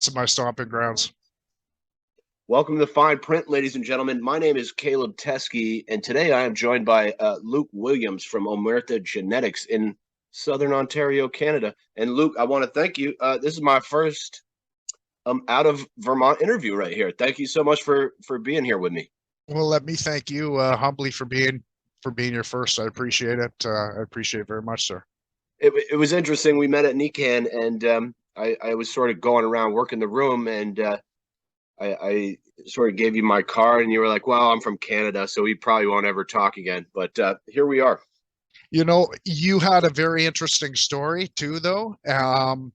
It's my stomping grounds. Welcome to the Fine Print, ladies and gentlemen. My name is Caleb Teskey, and today I am joined by Luke Williams from Omuerta Genetix in Southern Ontario, Canada. And Luke, I want to thank you. This is my first out of Vermont interview right here. Thank you so much for being here with me. Well, let me thank you humbly for being your first. I appreciate it. I appreciate it very much, sir. It was interesting. We met at NECAN, and I was sort of going around working the room, and I sort of gave you my card, and you were like, well, I'm from Canada, so we probably won't ever talk again. But here we are. You know, you had a very interesting story too, though. And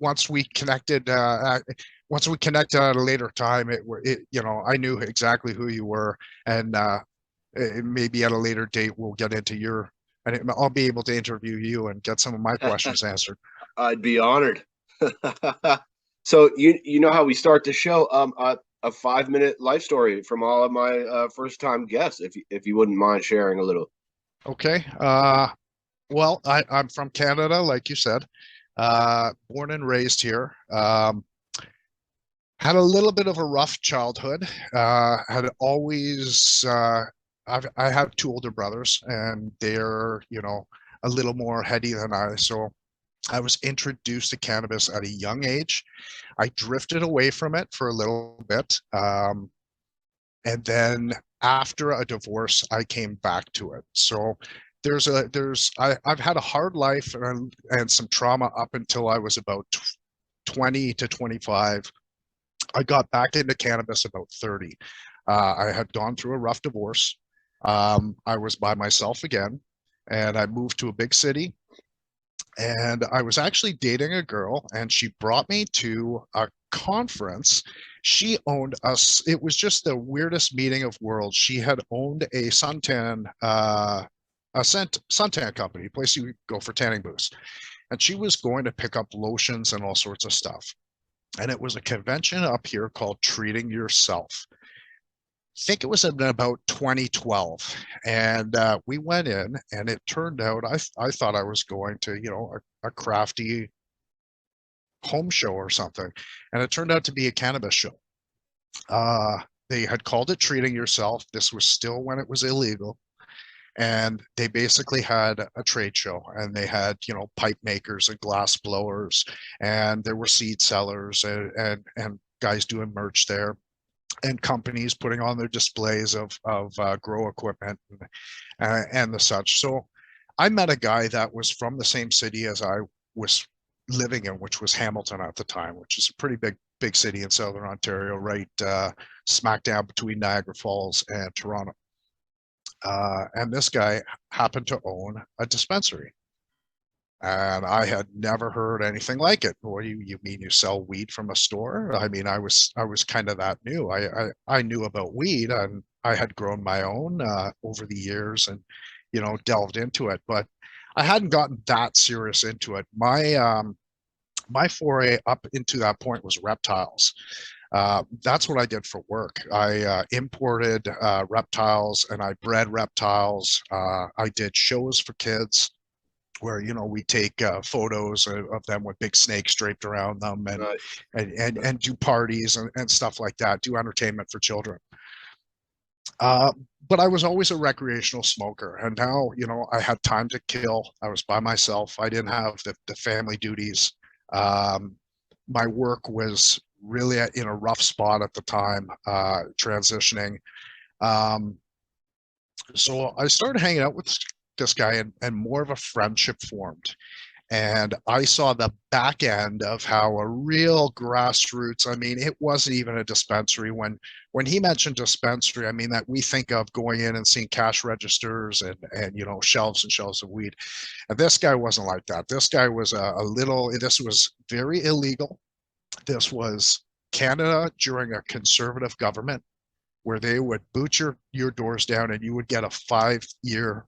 once we connected, at a later time, I knew exactly who you were, and maybe at a later date we'll get into and I'll be able to interview you and get some of my questions answered. I'd be honored. So you know how we start the show. A 5-minute life story from all of my first time guests, if you wouldn't mind sharing a little. Okay. Well, I'm from Canada, like you said. Born and raised here. Had a little bit of a rough childhood. Had always I have two older brothers, and they're a little more heady than I. So I was introduced to cannabis at a young age. I drifted away from it for a little bit. And then after a divorce, I came back to it. So I've had a hard life and some trauma up until I was about 20 to 25. I got back into cannabis about 30. I had gone through a rough divorce. I was by myself again, and I moved to a big city. And I was actually dating a girl, and she brought me to a conference. She owned us. It was just the weirdest meeting of worlds. She had owned a suntan company, a place you could go for tanning booths. And she was going to pick up lotions and all sorts of stuff. And it was a convention up here called Treating Yourself. I think it was in about 2012, and we went in, and it turned out I thought I was going to a crafty home show or something, and it turned out to be a cannabis show. They had called it Treating Yourself. This was still when it was illegal, and they basically had a trade show, and they had pipe makers and glass blowers, and there were seed sellers and guys doing merch there, and companies putting on their displays of grow equipment and the such. So I met a guy that was from the same city as I was living in, which was Hamilton at the time, which is a pretty big city in Southern Ontario, right smack dab between Niagara Falls and Toronto. And this guy happened to own a dispensary. And I had never heard anything like it. What do you mean you sell weed from a store? I mean, I was kind of that new. I knew about weed, and I had grown my own over the years, and delved into it, but I hadn't gotten that serious into it. My foray up into that point was reptiles. That's what I did for work. I imported reptiles, and I bred reptiles. I did shows for kids, where we take photos of them with big snakes draped around them, and right. and do parties and stuff like that, do entertainment for children. But I was always a recreational smoker, and now I had time to kill. I was by myself. I didn't have the family duties. My work was really in a rough spot at the time, transitioning. So I started hanging out with this guy, and more of a friendship formed, and I saw the back end of how a real grassroots, I mean, it wasn't even a dispensary. When he mentioned dispensary, I mean that we think of going in and seeing cash registers and shelves and shelves of weed, and this guy wasn't like that. This guy was this was very illegal. This was Canada during a conservative government, where they would boot your doors down, and you would get a 5-year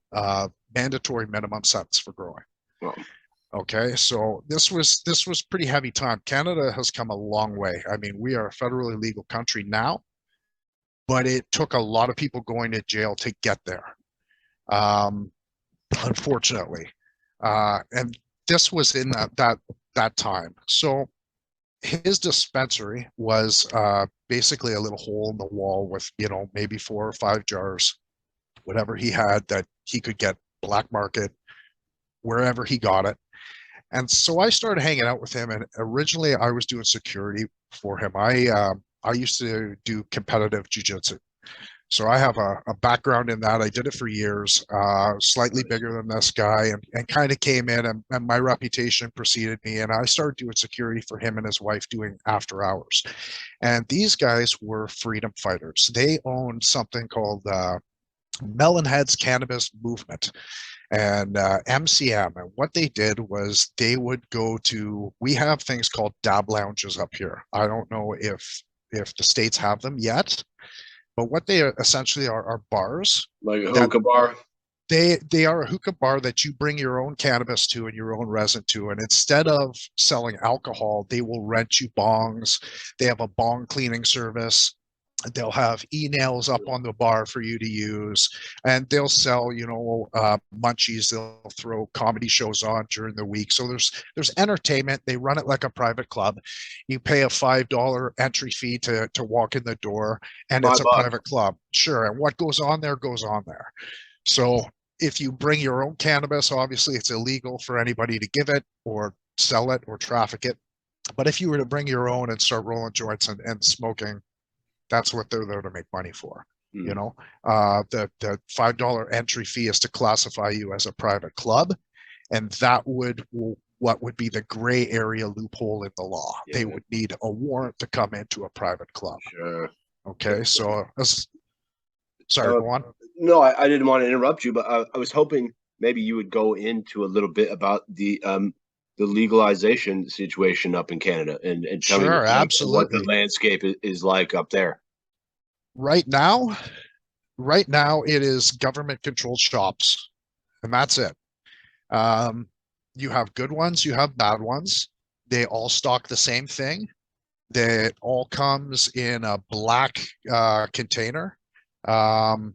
mandatory minimum sentence for growing. Wow. Okay, so this was pretty heavy time. Canada has come a long way. I mean, we are a federally legal country now, but it took a lot of people going to jail to get there, unfortunately. And this was in that time. So his dispensary was basically a little hole in the wall with, maybe 4 or 5 jars, whatever he had that he could get black market wherever he got it. And so I started hanging out with him. And originally I was doing security for him. I used to do competitive Jiu Jitsu. So I have a background in that. I did it for years, slightly bigger than this guy, and kind of came in, and my reputation preceded me. And I started doing security for him and his wife, doing after hours. And these guys were freedom fighters. They owned something called Melonhead's Cannabis Movement and MCM. And what they did was they would go to, we have things called dab lounges up here. I don't know if the states have them yet, but what they essentially are bars. Like a hookah bar? They are a hookah bar that you bring your own cannabis to and your own resin to. And instead of selling alcohol, they will rent you bongs. They have a bong cleaning service. They'll have e-nails up on the bar for you to use, and they'll sell, munchies. They'll throw comedy shows on during the week. So there's entertainment. They run it like a private club. You pay a $5 entry fee to walk in the door, and it's a private club. Sure. And what goes on there goes on there. So if you bring your own cannabis, obviously it's illegal for anybody to give it or sell it or traffic it. But if you were to bring your own and start rolling joints and smoking, that's what they're there to make money for. The $5 entry fee is to classify you as a private club, and that would what would be the gray area loophole in the law. Yeah. They would need a warrant to come into a private club. Sure. Okay, so sorry, go on. No, I didn't want to interrupt you, but I was hoping maybe you would go into a little bit about the legalization situation up in Canada and tell me absolutely what the landscape is like up there. Right now it is government controlled shops, and that's it. You have good ones, you have bad ones. They all stock the same thing. That all comes in a black container. I'm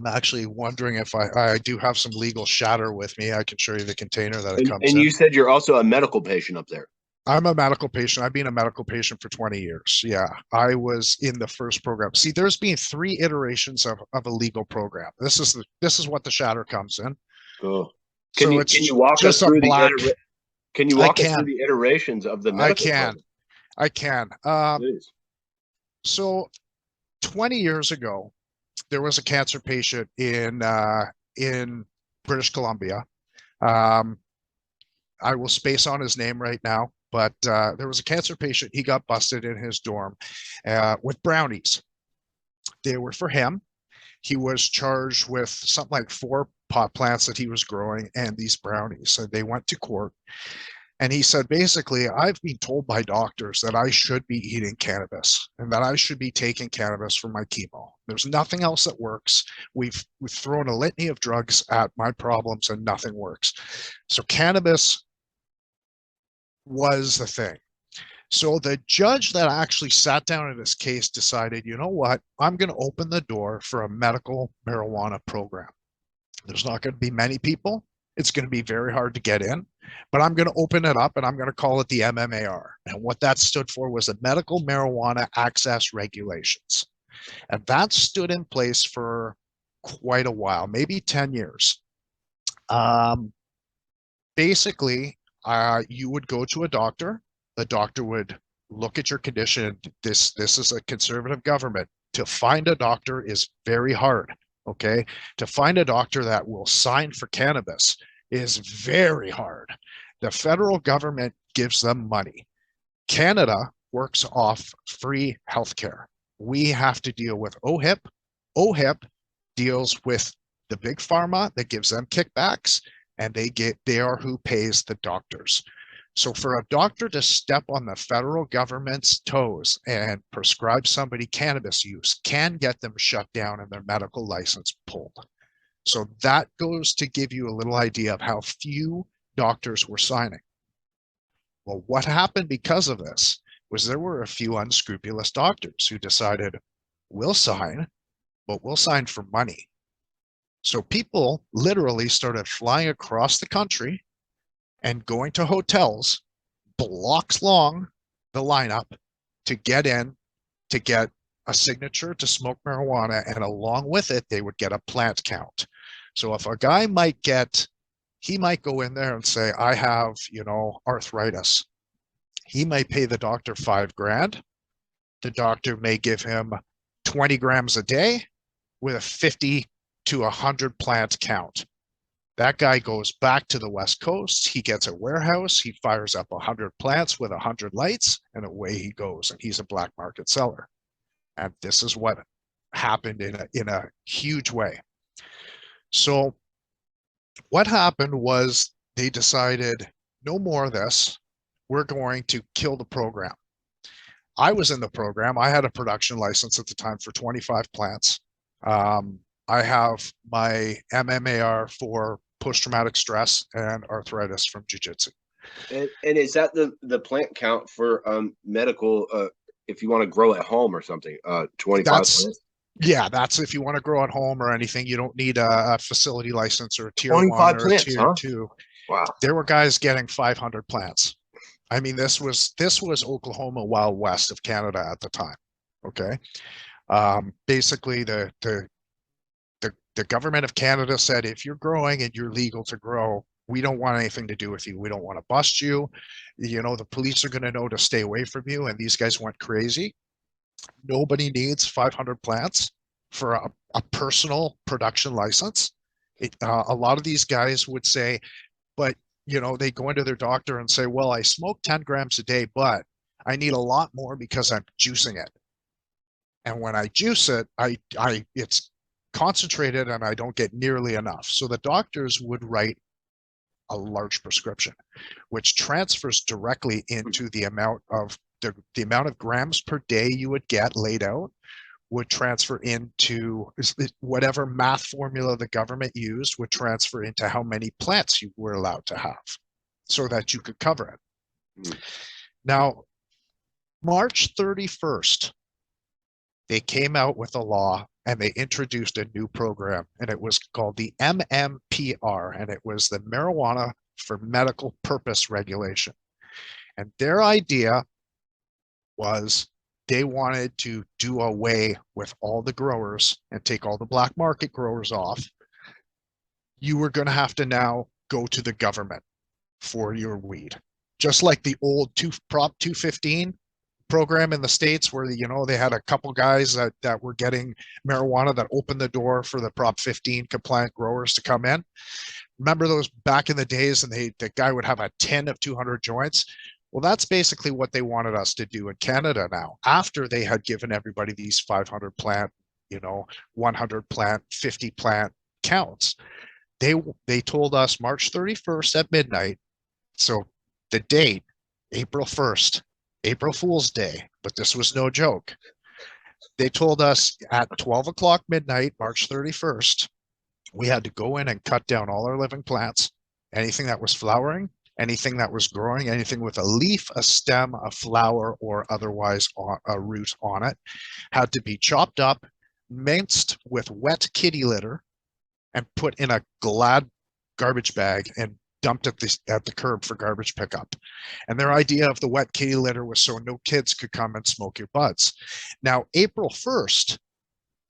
actually wondering if I do have some legal shatter with me. I can show you the container that it comes in. And you said you're also a medical patient up there. I'm a medical patient. I've been a medical patient for 20 years. Yeah, I was in the first program. See, there's been 3 iterations of a legal program. This is what the shatter comes in. Cool. Can you walk us through the iterations of the medical program? I can. So 20 years ago, there was a cancer patient in British Columbia. I will space on his name right now. But there was a cancer patient. He got busted in his dorm with brownies. They were for him. He was charged with something like 4 pot plants that he was growing and these brownies. So they went to court. And he said, basically, I've been told by doctors that I should be eating cannabis and that I should be taking cannabis for my chemo. There's nothing else that works. We've thrown a litany of drugs at my problems and nothing works. So cannabis was the thing. So the judge that actually sat down in this case decided, you know what, I'm going to open the door for a medical marijuana program. There's not going to be many people. It's going to be very hard to get in, but I'm going to open it up and I'm going to call it the MMAR. And what that stood for was the Medical Marijuana Access Regulations. And that stood in place for quite a while, maybe 10 years. Basically, you would go to a doctor. The doctor would look at your condition. This is a conservative government. To find a doctor is very hard. Okay, to find a doctor that will sign for cannabis is very hard. The federal government gives them money. Canada works off free healthcare. We have to deal with OHIP. OHIP deals with the big pharma that gives them kickbacks, and they are who pays the doctors. So for a doctor to step on the federal government's toes and prescribe somebody cannabis use can get them shut down and their medical license pulled. So that goes to give you a little idea of how few doctors were signing. Well, what happened because of this was there were a few unscrupulous doctors who decided, we'll sign, but we'll sign for money. So people literally started flying across the country and going to hotels blocks long the lineup to get in, to get a signature to smoke marijuana, and along with it, they would get a plant count. So if a guy might get, he might go in there and say, I have, arthritis. He might pay the doctor $5,000. The doctor may give him 20 grams a day with a 50 to 100 plant count. That guy goes back to the West Coast. He gets a warehouse. He fires up 100 plants with 100 lights, and away he goes. And he's a black market seller. And this is what happened in a huge way. So what happened was they decided, no more of this. We're going to kill the program. I was in the program. I had a production license at the time for 25 plants. I have my MMAR for post-traumatic stress and arthritis from Jiu Jitsu. And is that the plant count for medical, if you want to grow at home or something, 25 plants? Yeah, that's if you want to grow at home or anything. You don't need a facility license or a tier 25 1 or plants, a tier huh? 2. Wow. There were guys getting 500 plants. I mean, this was Oklahoma Wild West of Canada at the time. Okay. Basically the government of Canada said, if you're growing and you're legal to grow, we don't want anything to do with you. We don't want to bust you. The police are going to know to stay away from you. And these guys went crazy. Nobody needs 500 plants for a personal production license. A lot of these guys would say, but they go into their doctor and say, well, I smoke 10 grams a day, but I need a lot more because I'm juicing it. And when I juice it, it's concentrated and I don't get nearly enough. So the doctors would write a large prescription, which transfers directly into the amount of grams per day you would get laid out, would transfer into whatever math formula the government used, would transfer into how many plants you were allowed to have so that you could cover it. Now, March 31st, they came out with a law and they introduced a new program, and it was called the MMPR, and it was the Marijuana for Medical Purpose Regulation. And their idea was they wanted to do away with all the growers and take all the black market growers off. You were going to have to now go to the government for your weed, just like the old Prop 215 program in the States, where they had a couple guys that were getting marijuana that opened the door for the Prop 15 compliant growers to come in. Remember those back in the days, and the guy would have a tin of 200 joints. Well, that's basically what they wanted us to do in Canada now, after they had given everybody these 500 plant, 100 plant, 50 plant counts. They told us March 31st at midnight. So the date, April 1st, April Fool's Day, but this was no joke. They told us at 12 o'clock midnight, March 31st, we had to go in and cut down all our living plants, anything that was flowering, anything that was growing, anything with a leaf, a stem, a flower, or otherwise a root on it, had to be chopped up, minced with wet kitty litter, and put in a Glad garbage bag and dumped at the curb for garbage pickup. And their idea of the wet kitty litter was so no kids could come and smoke your buds. Now, April 1st,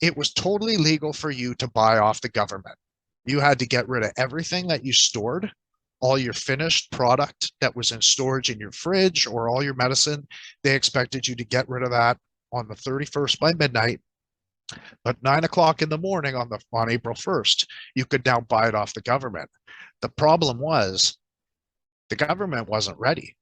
it was totally legal for you to buy off the government. You had to get rid of everything that you stored, all your finished product that was in storage in your fridge or all your medicine. They expected you to get rid of that on the 31st by midnight. But 9 o'clock in the morning on April 1st, you could now buy it off the government. The problem was the government wasn't ready.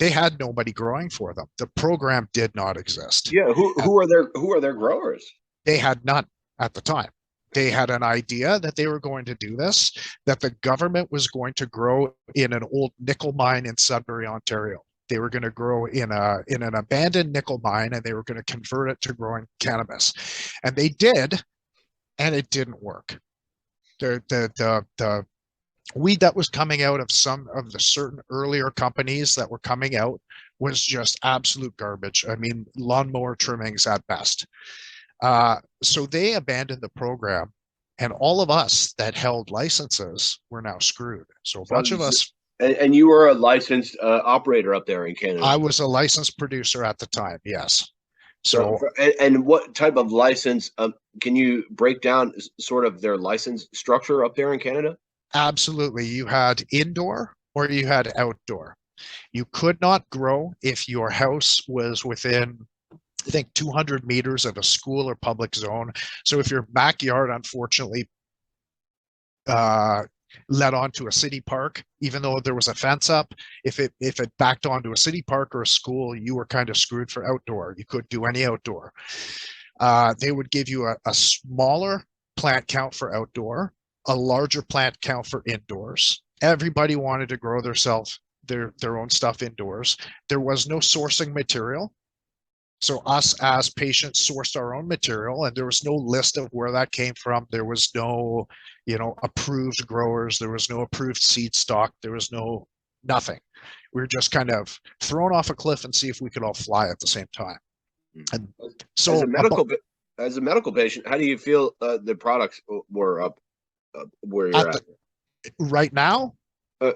They had nobody growing for them. The program did not exist. Yeah, who are their growers? They had none at the time. They had an idea that they were going to do this, that the government was going to grow in an old nickel mine in Sudbury, Ontario. They were going to grow in an abandoned nickel mine, and they were going to convert it to growing cannabis. And they did, and it didn't work. The weed that was coming out of some of the certain earlier companies that were coming out was just absolute garbage. I mean, lawnmower trimmings at best. So they abandoned the program, and all of us that held licenses were now screwed. So a bunch of us And you were a licensed operator up there in Canada. I was a licensed producer at the time. Yes. So, So and what type of license? Can you break down sort of their license structure up there in Canada? absolutely, you had indoor or you had outdoor. You could not grow if your house was within, I think, 200 meters of a school or public zone. So if your backyard, unfortunately, uh, led onto a city park, even though there was a fence up, if it backed onto a city park or a school, you were kind of screwed for outdoor. You couldn't do any outdoor. They would give you a smaller plant count for outdoor, a larger plant count for indoors. Everybody wanted to grow their own stuff indoors. There was no sourcing material. So us as patients sourced our own material, and there was no list of where that came from. There was no, approved growers. There was no approved seed stock. There was no nothing. We were just kind of thrown off a cliff and see if we could all fly at the same time. And As so a medical patient, how do you feel the products were up where you're at at? right now, Uh,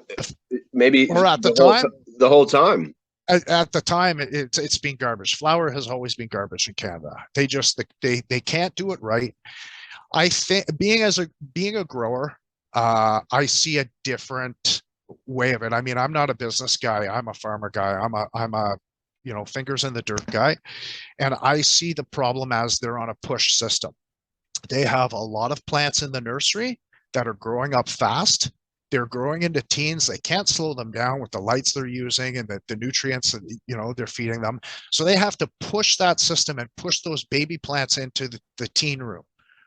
maybe or at the time, the whole time. at the time, it's been garbage. Flour has always been garbage in Canada. They can't do it right. I think being a grower, I see a different way of it. I mean, I'm not a business guy. I'm a farmer guy. I'm a fingers in the dirt guy, and I see the problem as they're on a push system. They have a lot of plants in the nursery that are growing up fast. They're growing into teens. They can't slow them down with the lights they're using and the nutrients that they're feeding them. So they have to push that system and push those baby plants into the teen room.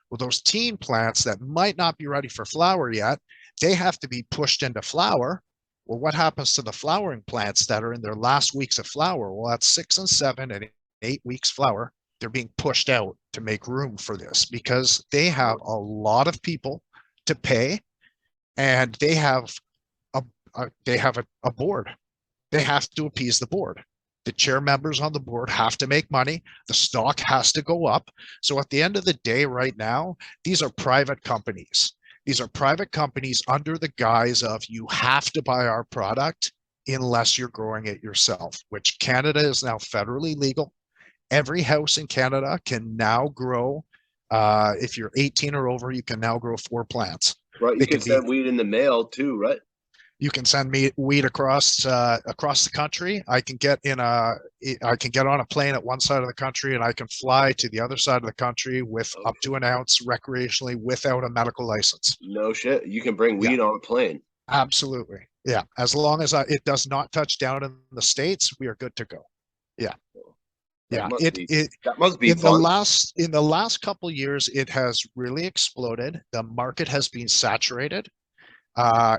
Well, those teen plants that might not be ready for flower yet, they have to be pushed into flower. Well, what happens to the flowering plants that are in their last weeks of flower? Well, that's 6 and 7 and 8 weeks flower. They're being pushed out to make room for this because they have a lot of people to pay, and they have a board. They have to appease the board. The chair members on the board have to make money. The stock has to go up. So at the end of the day, right now, these are private companies. These are private companies under the guise of you have to buy our product unless you're growing it yourself, which Canada is now federally legal. Every house in Canada can now grow. If you're 18 or over, you can now grow 4 plants. Right, you They can can be. send weed in the mail too, right? You can send me weed across the country. I can get on a plane at one side of the country, and I can fly to the other side of the country with up to an ounce recreationally without a medical license. No shit, you can bring Yeah, weed on a plane. absolutely. Yeah, as long as it does not touch down in the States, we are good to go. Yeah. That Yeah, must be in the fun. last couple years, it has really exploded. The market has been saturated.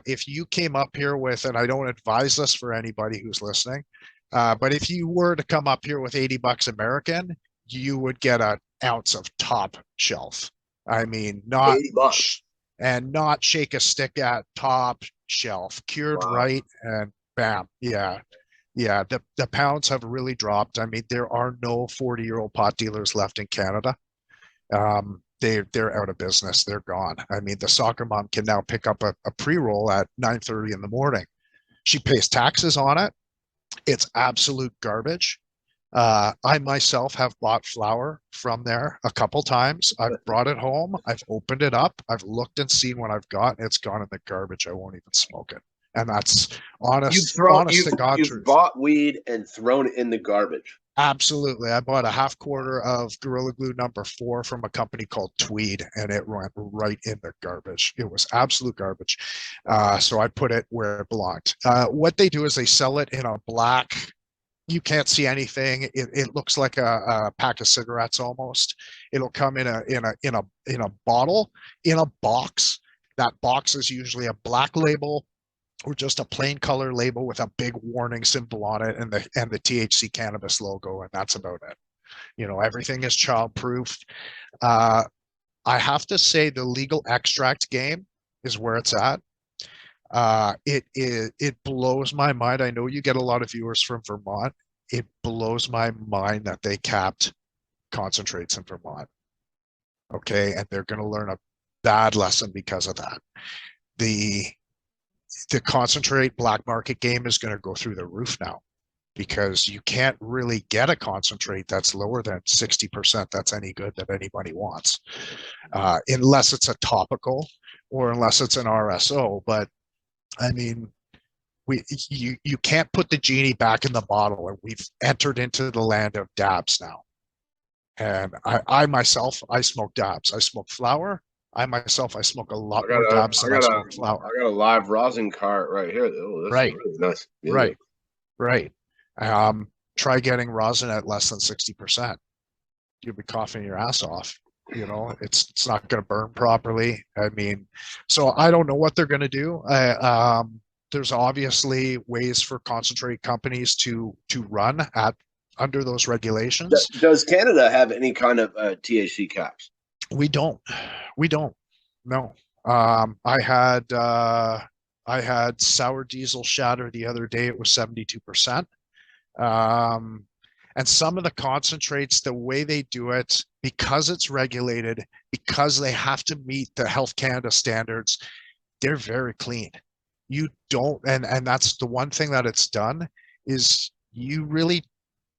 If you came up here with, and I don't advise this for anybody who's listening, but if you were to come up here with $80 American, you would get an ounce of top shelf. I mean, $80. And not shake a stick at top shelf, cured Wow. right, and bam, yeah. Yeah, the pounds have really dropped. I mean, there are no 40-year-old pot dealers left in Canada. They're out of business. They're gone. I mean, the soccer mom can now pick up a pre-roll at 9:30 in the morning. She pays taxes on it. It's absolute garbage. I myself have bought flour from there a couple times. I've brought it home. I've opened it up. I've looked and seen what I've got. It's gone in the garbage. I won't even smoke it. And that's honest to God You've truth. bought weed and thrown it in the garbage. Absolutely. I bought a half quarter of Gorilla Glue #4 from a company called Tweed, and it went right in the garbage. It was absolute garbage. So I put it where it belonged. What they do is they sell it in a black. You can't see anything. It looks like a pack of cigarettes almost. It'll come in a bottle, in a box. That box is usually a black label or just a plain color label with a big warning symbol on it and the THC cannabis logo, and that's about it. Everything is child proof. I have to say the legal extract game is where it's at. It blows my mind. I know you get a lot of viewers from Vermont. It blows my mind that they capped concentrates in Vermont. Okay, and they're going to learn a bad lesson because of that. The the concentrate black market game is going to go through the roof now, because you can't really get a concentrate that's lower than 60% that's any good that anybody wants, unless it's a topical or unless it's an RSO. But I mean, you can't put the genie back in the bottle, and we've entered into the land of dabs now. And I myself, I smoke dabs. I smoke flower. I smoke a lot more dabs than I smoke flower. I got a live rosin cart right here. Oh, that's Right, really nice. Yeah. right, right. Try getting rosin at less than 60%. You'll be coughing your ass off. You know, it's not going to burn properly. I mean, so I don't know what they're going to do. There's obviously ways for concentrate companies to run at under those regulations. Does Canada have any kind of THC caps? We don't. No. I had sour diesel shatter the other day. It was 72%. And some of the concentrates, the way they do it, because it's regulated, because they have to meet the Health Canada standards, they're very clean. You don't, and that's the one thing that it's done, is you really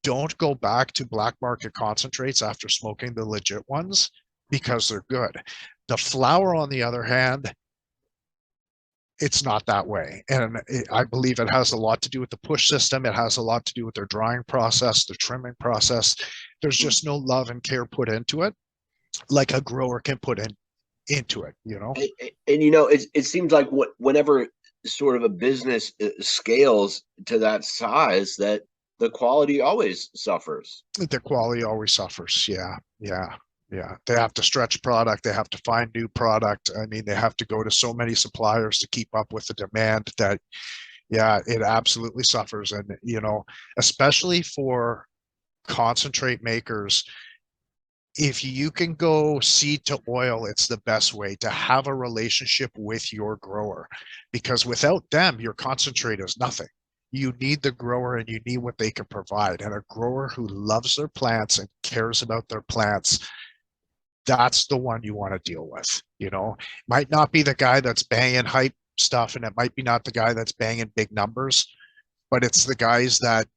don't go back to black market concentrates after smoking the legit ones, because they're good. The flower, on the other hand, it's not that way. And I believe it has a lot to do with the push system. It has a lot to do with their drying process, their trimming process. There's just no love and care put into it like a grower can put into it, you know? And you know, it seems like whenever sort of a business scales to that size, that the quality always suffers. The quality always suffers. Yeah. They have to stretch product. They have to find new product. I mean, they have to go to so many suppliers to keep up with the demand that, yeah, it absolutely suffers. And, you know, especially for concentrate makers, if you can go seed to oil, it's the best way to have a relationship with your grower, because without them, your concentrate is nothing. You need the grower and you need what they can provide. And a grower who loves their plants and cares about their plants, that's the one you want to deal with. You know, might not be the guy that's banging hype stuff, and it might be not the guy that's banging big numbers, but it's the guys that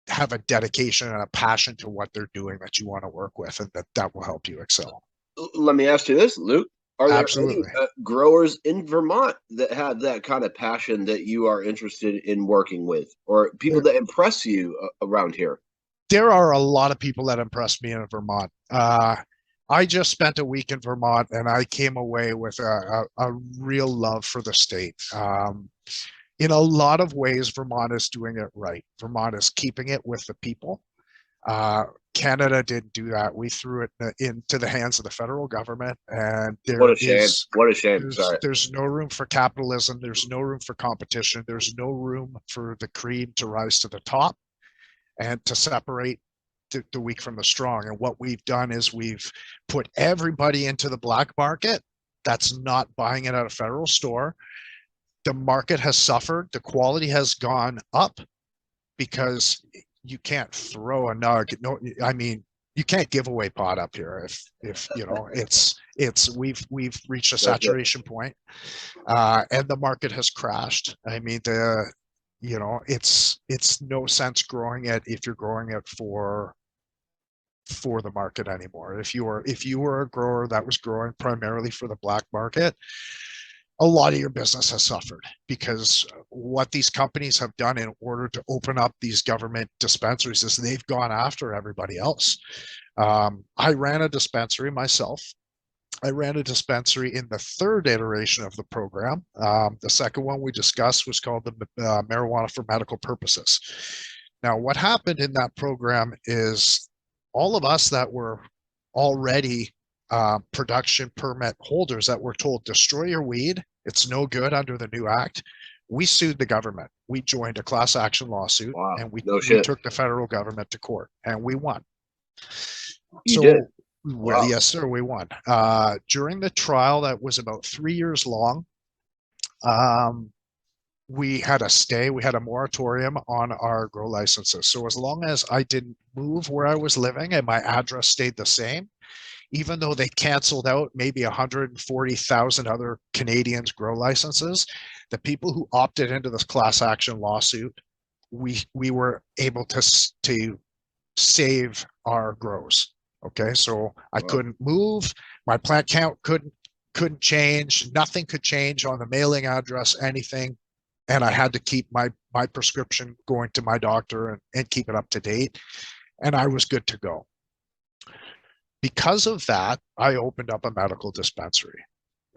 have a dedication and a passion to what they're doing that you want to work with, and that will help you excel. Let me ask you this, Luke. Are there Absolutely. any growers in Vermont that have that kind of passion that you are interested in working with, or people that impress you around here? There are a lot of people that impress me in Vermont. I just spent a week in Vermont, and I came away with a real love for the state. In a lot of ways, Vermont is doing it right. Vermont is keeping it with the people. Canada didn't do that. We threw it into the hands of the federal government, and what a shame. What a shame. There's no room for capitalism. There's no room for competition. There's no room for the cream to rise to the top and to separate the weak from the strong. And what we've done is we've put everybody into the black market that's not buying it at a federal store. The market has suffered. The quality has gone up because you can't throw a nug. No, I mean, you can't give away pot up here. If you know, we've reached a saturation point, and the market has crashed. I mean, it's no sense growing it if you're growing it for the market anymore. If you were a grower that was growing primarily for the black market, a lot of your business has suffered, because what these companies have done in order to open up these government dispensaries is they've gone after everybody else. I ran a dispensary myself. I ran a dispensary in the third iteration of the program. The second one we discussed was called the marijuana for medical purposes. Now, what happened in that program is all of us that were already production permit holders that were told, destroy your weed, it's no good under the new act. We sued the government. We joined a class action lawsuit. Wow. And we took the federal government to court, and we won. You did? Wow. Yes, sir, we won. During the trial that was about 3 years long, we had a stay, we had a moratorium on our grow licenses. So as long as I didn't move where I was living and my address stayed the same, even though they canceled out maybe 140,000 other Canadians' grow licenses, the people who opted into this class action lawsuit, we were able to save our grows. Okay, so I couldn't move, my plant count couldn't change, nothing could change on the mailing address, anything, and I had to keep my prescription going to my doctor and keep it up to date, and I was good to go. Because of that, I opened up a medical dispensary.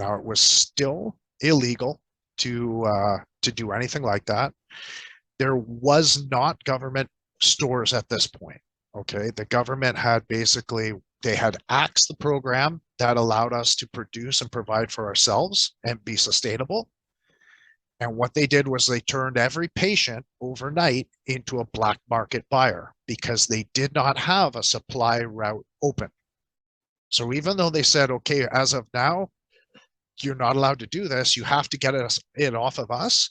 Now, it was still illegal to do anything like that. There was not government stores at this point. Okay, the government had they had axed the program that allowed us to produce and provide for ourselves and be sustainable. And what they did was they turned every patient overnight into a black market buyer because they did not have a supply route open. So even though they said, okay, as of now, you're not allowed to do this, you have to get it off of us,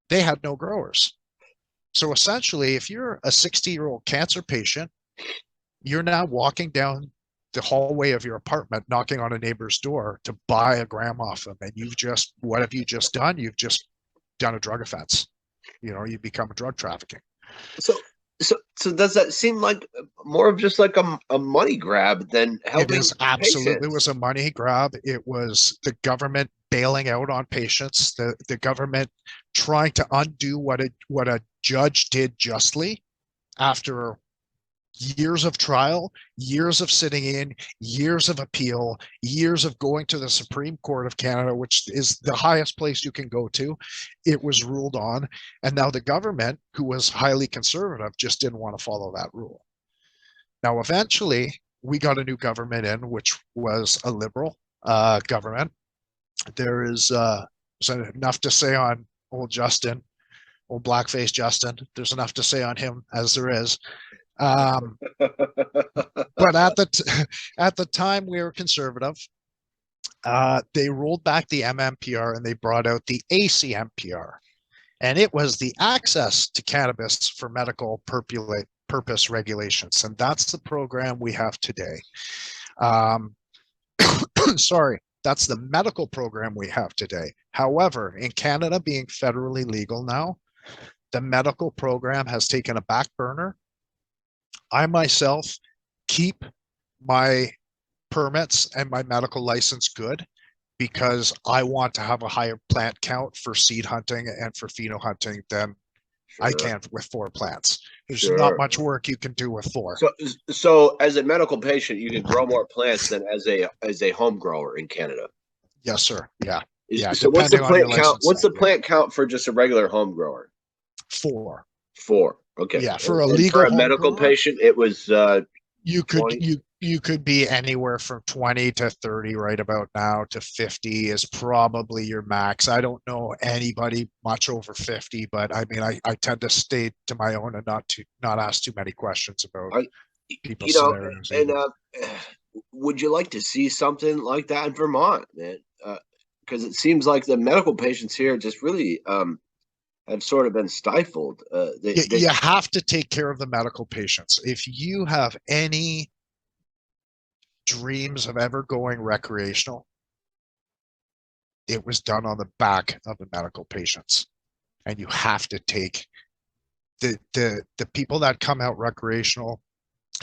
they had no growers. So essentially, if you're a 60-year-old cancer patient, you're now walking down the hallway of your apartment, knocking on a neighbor's door to buy a gram off them. And what have you just done? You've just done a drug offense. You become a drug trafficking. So does that seem like more of just like a money grab than helping? It is absolutely patients? Was a money grab. It was the government bailing out on patients, the government trying to undo what a judge did justly after years of trial, years of sitting in, years of appeal, years of going to the Supreme Court of Canada, which is the highest place you can go to. It was ruled on. And now the government, who was highly conservative, just didn't want to follow that rule. Now, eventually, we got a new government in, which was a liberal government. There's enough to say on old Justin, old blackface Justin. There's enough to say on him as there is. But at the time we were conservative. They rolled back the MMPR and they brought out the ACMPR, and it was the access to cannabis for medical purpose regulations, and that's the program we have today. Sorry, that's the medical program we have today. However, in Canada being federally legal now, the medical program has taken a back burner. I myself keep my permits and my medical license good because I want to have a higher plant count for seed hunting and for pheno hunting than I can with 4 plants. There's not much work you can do with 4. So as a medical patient, you can grow more plants than as a home grower in Canada. Yes, sir. Yeah. So what's the plant count? What's the plant count for just a regular home grower? 4. 4. Okay. Yeah, for a legal medical patient, it was you could be anywhere from 20 to 30 right about now, to 50 is probably your max. I don't know anybody much over 50, but I mean, I tend to stay to my own and not ask too many questions about people's scenarios. And would you like to see something like that in Vermont, man? Because it seems like the medical patients here just really have sort of been stifled. You have to take care of the medical patients. If you have any dreams of ever going recreational, it was done on the back of the medical patients. And you have to take the people that come out recreational,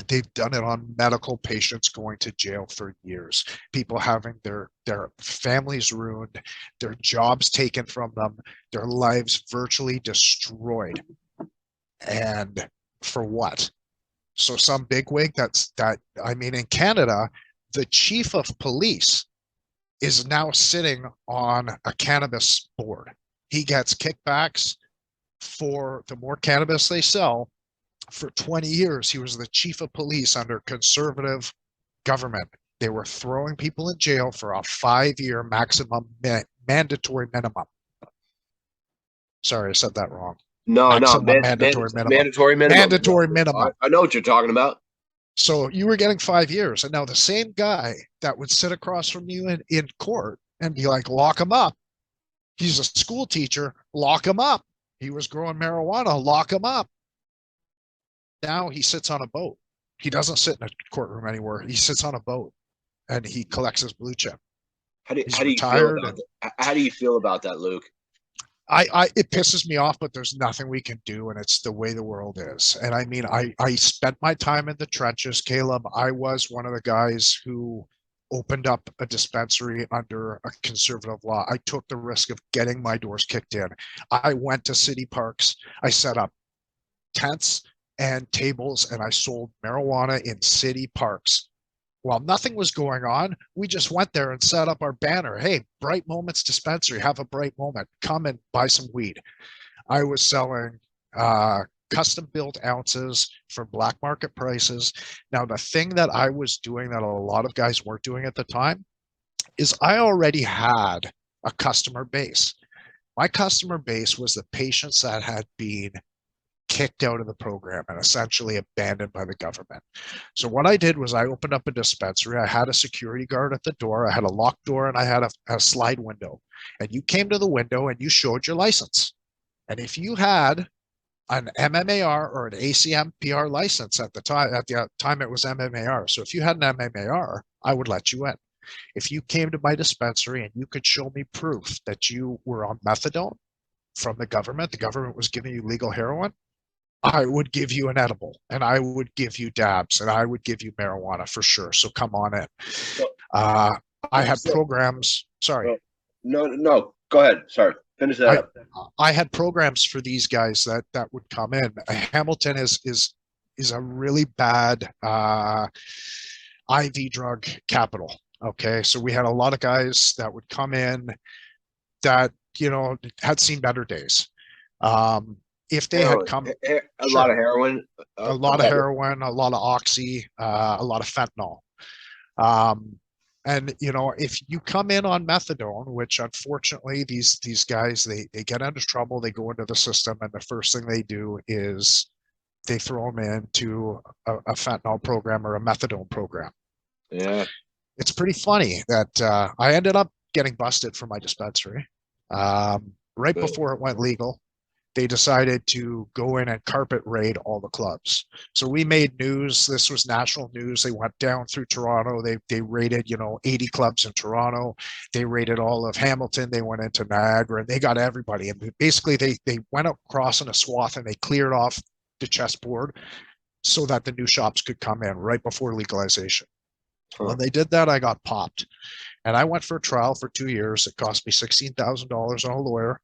they've done it on medical patients going to jail for years, people having their families ruined, their jobs taken from them, their lives virtually destroyed. And for what? So some bigwig in Canada, the chief of police is now sitting on a cannabis board. He gets kickbacks for the more cannabis they sell. For 20 years, he was the chief of police under conservative government. They were throwing people in jail for a 5-year maximum mandatory minimum. Sorry, I said that wrong. Mandatory minimum. I know what you're talking about. So you were getting 5 years, and now the same guy that would sit across from you in court and be like, lock him up. He's a school teacher, lock him up. He was growing marijuana, lock him up. Now he sits on a boat. He doesn't sit in a courtroom anywhere. He sits on a boat. and he collects his blue chip. He's How do you feel retired, about and that? How do you feel about that, Luke? it pisses me off, but there's nothing we can do, and it's the way the world is. And I mean, I spent my time in the trenches, Caleb. I was one of the guys who opened up a dispensary under a conservative law. I took the risk of getting my doors kicked in. I went to city parks. I set up tents and tables, and I sold marijuana in city parks. While nothing was going on, we just went there and set up our banner. Hey, Bright Moments Dispensary, have a bright moment. Come and buy some weed. I was selling custom built ounces for black market prices. Now, the thing that I was doing that a lot of guys weren't doing at the time is I already had a customer base. My customer base was the patients that had been kicked out of the program and essentially abandoned by the government. So what I did was I opened up a dispensary. I had a security guard at the door. I had a locked door and I had a slide window. And you came to the window and you showed your license. And if you had an MMAR or an ACMPR license at the time it was MMAR. So if you had an MMAR, I would let you in. If you came to my dispensary and you could show me proof that you were on methadone from the government was giving you legal heroin, I would give you an edible, and I would give you dabs, and I would give you marijuana for sure. So come on in. I had programs. Sorry. No. Go ahead. Sorry. Finish that up. I had programs for these guys that would come in. Hamilton is a really bad IV drug capital. Okay, so we had a lot of guys that would come in that had seen better days. If they had come, a lot of heroin, a lot of heroin, a lot of oxy, a lot of fentanyl. And if you come in on methadone, which unfortunately these guys they get into trouble, they go into the system, and the first thing they do is they throw them into a fentanyl program or a methadone program. Yeah, it's pretty funny that I ended up getting busted for my dispensary right before it went legal. They decided to go in and carpet raid all the clubs. So we made news. This was national news. They went down through Toronto. They raided, 80 clubs in Toronto. They raided all of Hamilton. They went into Niagara, and they got everybody. And basically they went across in a swath and they cleared off the chessboard so that the new shops could come in right before legalization. When they did that, I got popped. And I went for a trial for 2 years. It cost me $16,000 on a lawyer.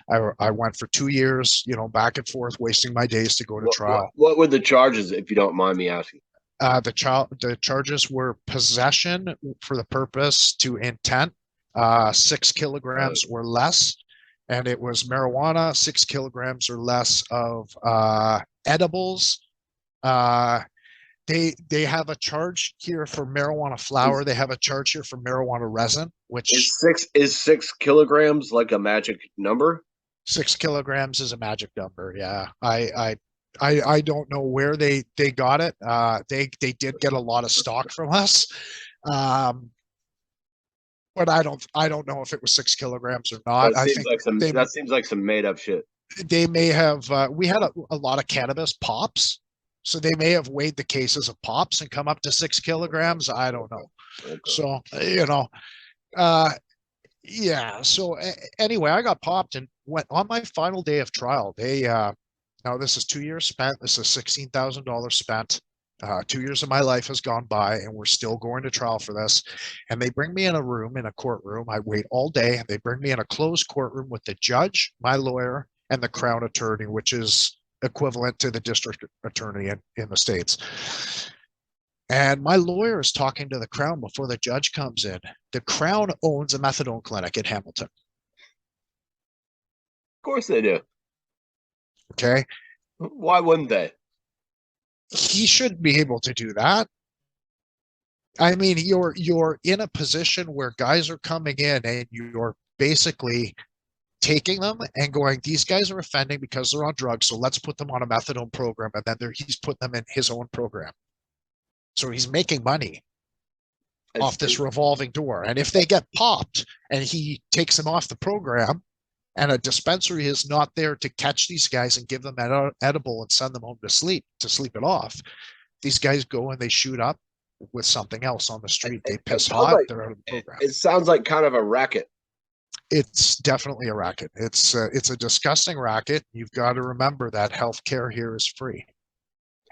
I went for 2 years, back and forth, wasting my days to go to trial. What were the charges, if you don't mind me asking? The charges were possession for the purpose to intent, 6 kilograms or less, and it was marijuana, 6 kilograms or less of edibles. They have a charge here for marijuana flower. They have a charge here for marijuana resin, which is 6 kilograms like a magic number? 6 kilograms is a magic number. Yeah. I don't know where they got it. They did get a lot of stock from us. But I don't know if it was 6 kilograms or not. That seems like some made up shit. They may have, we had a lot of cannabis pops. So they may have weighed the cases of pops and come up to 6 kilograms. I don't know. Okay. So, yeah. So anyway, I got popped and went on my final day of trial. Now this is 2 years spent. This is $16,000 spent. 2 years of my life has gone by and we're still going to trial for this. And they bring me in a courtroom. I wait all day and they bring me in a closed courtroom with the judge, my lawyer, and the Crown attorney, which is equivalent to the district attorney in the States. And my lawyer is talking to the Crown before the judge comes in. The Crown owns a methadone clinic in Hamilton. Of course they do. Okay. Why wouldn't they? He should be able to do that. I mean, you're in a position where guys are coming in and you're basically taking them and going, these guys are offending because they're on drugs, so let's put them on a methadone program, and then he's putting them in his own program. So he's making money off this revolving door. And if they get popped and he takes them off the program and a dispensary is not there to catch these guys and give them an edible and send them home to sleep it off, these guys go and they shoot up with something else on the street. They It piss sounds hot, like they're out of the program. it sounds like kind of a racket. It's definitely a racket. It's a disgusting racket. You've got to remember that healthcare here is free.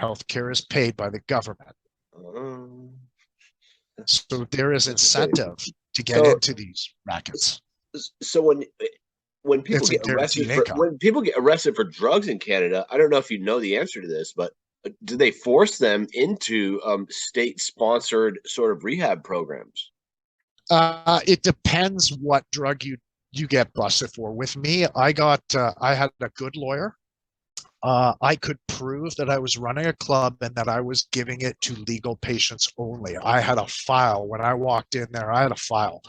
Healthcare is paid by the government. Um, So there is incentive to get so into these rackets. so when people It's a get arrested guaranteed income. when people get arrested for drugs in Canada, I don't know if you know the answer to this, but do they force them into state-sponsored sort of rehab programs? It depends what drug you get busted for. With me, I had a good lawyer. I could prove that I was running a club and that I was giving it to legal patients only. I had a file when I walked in there. I had a file.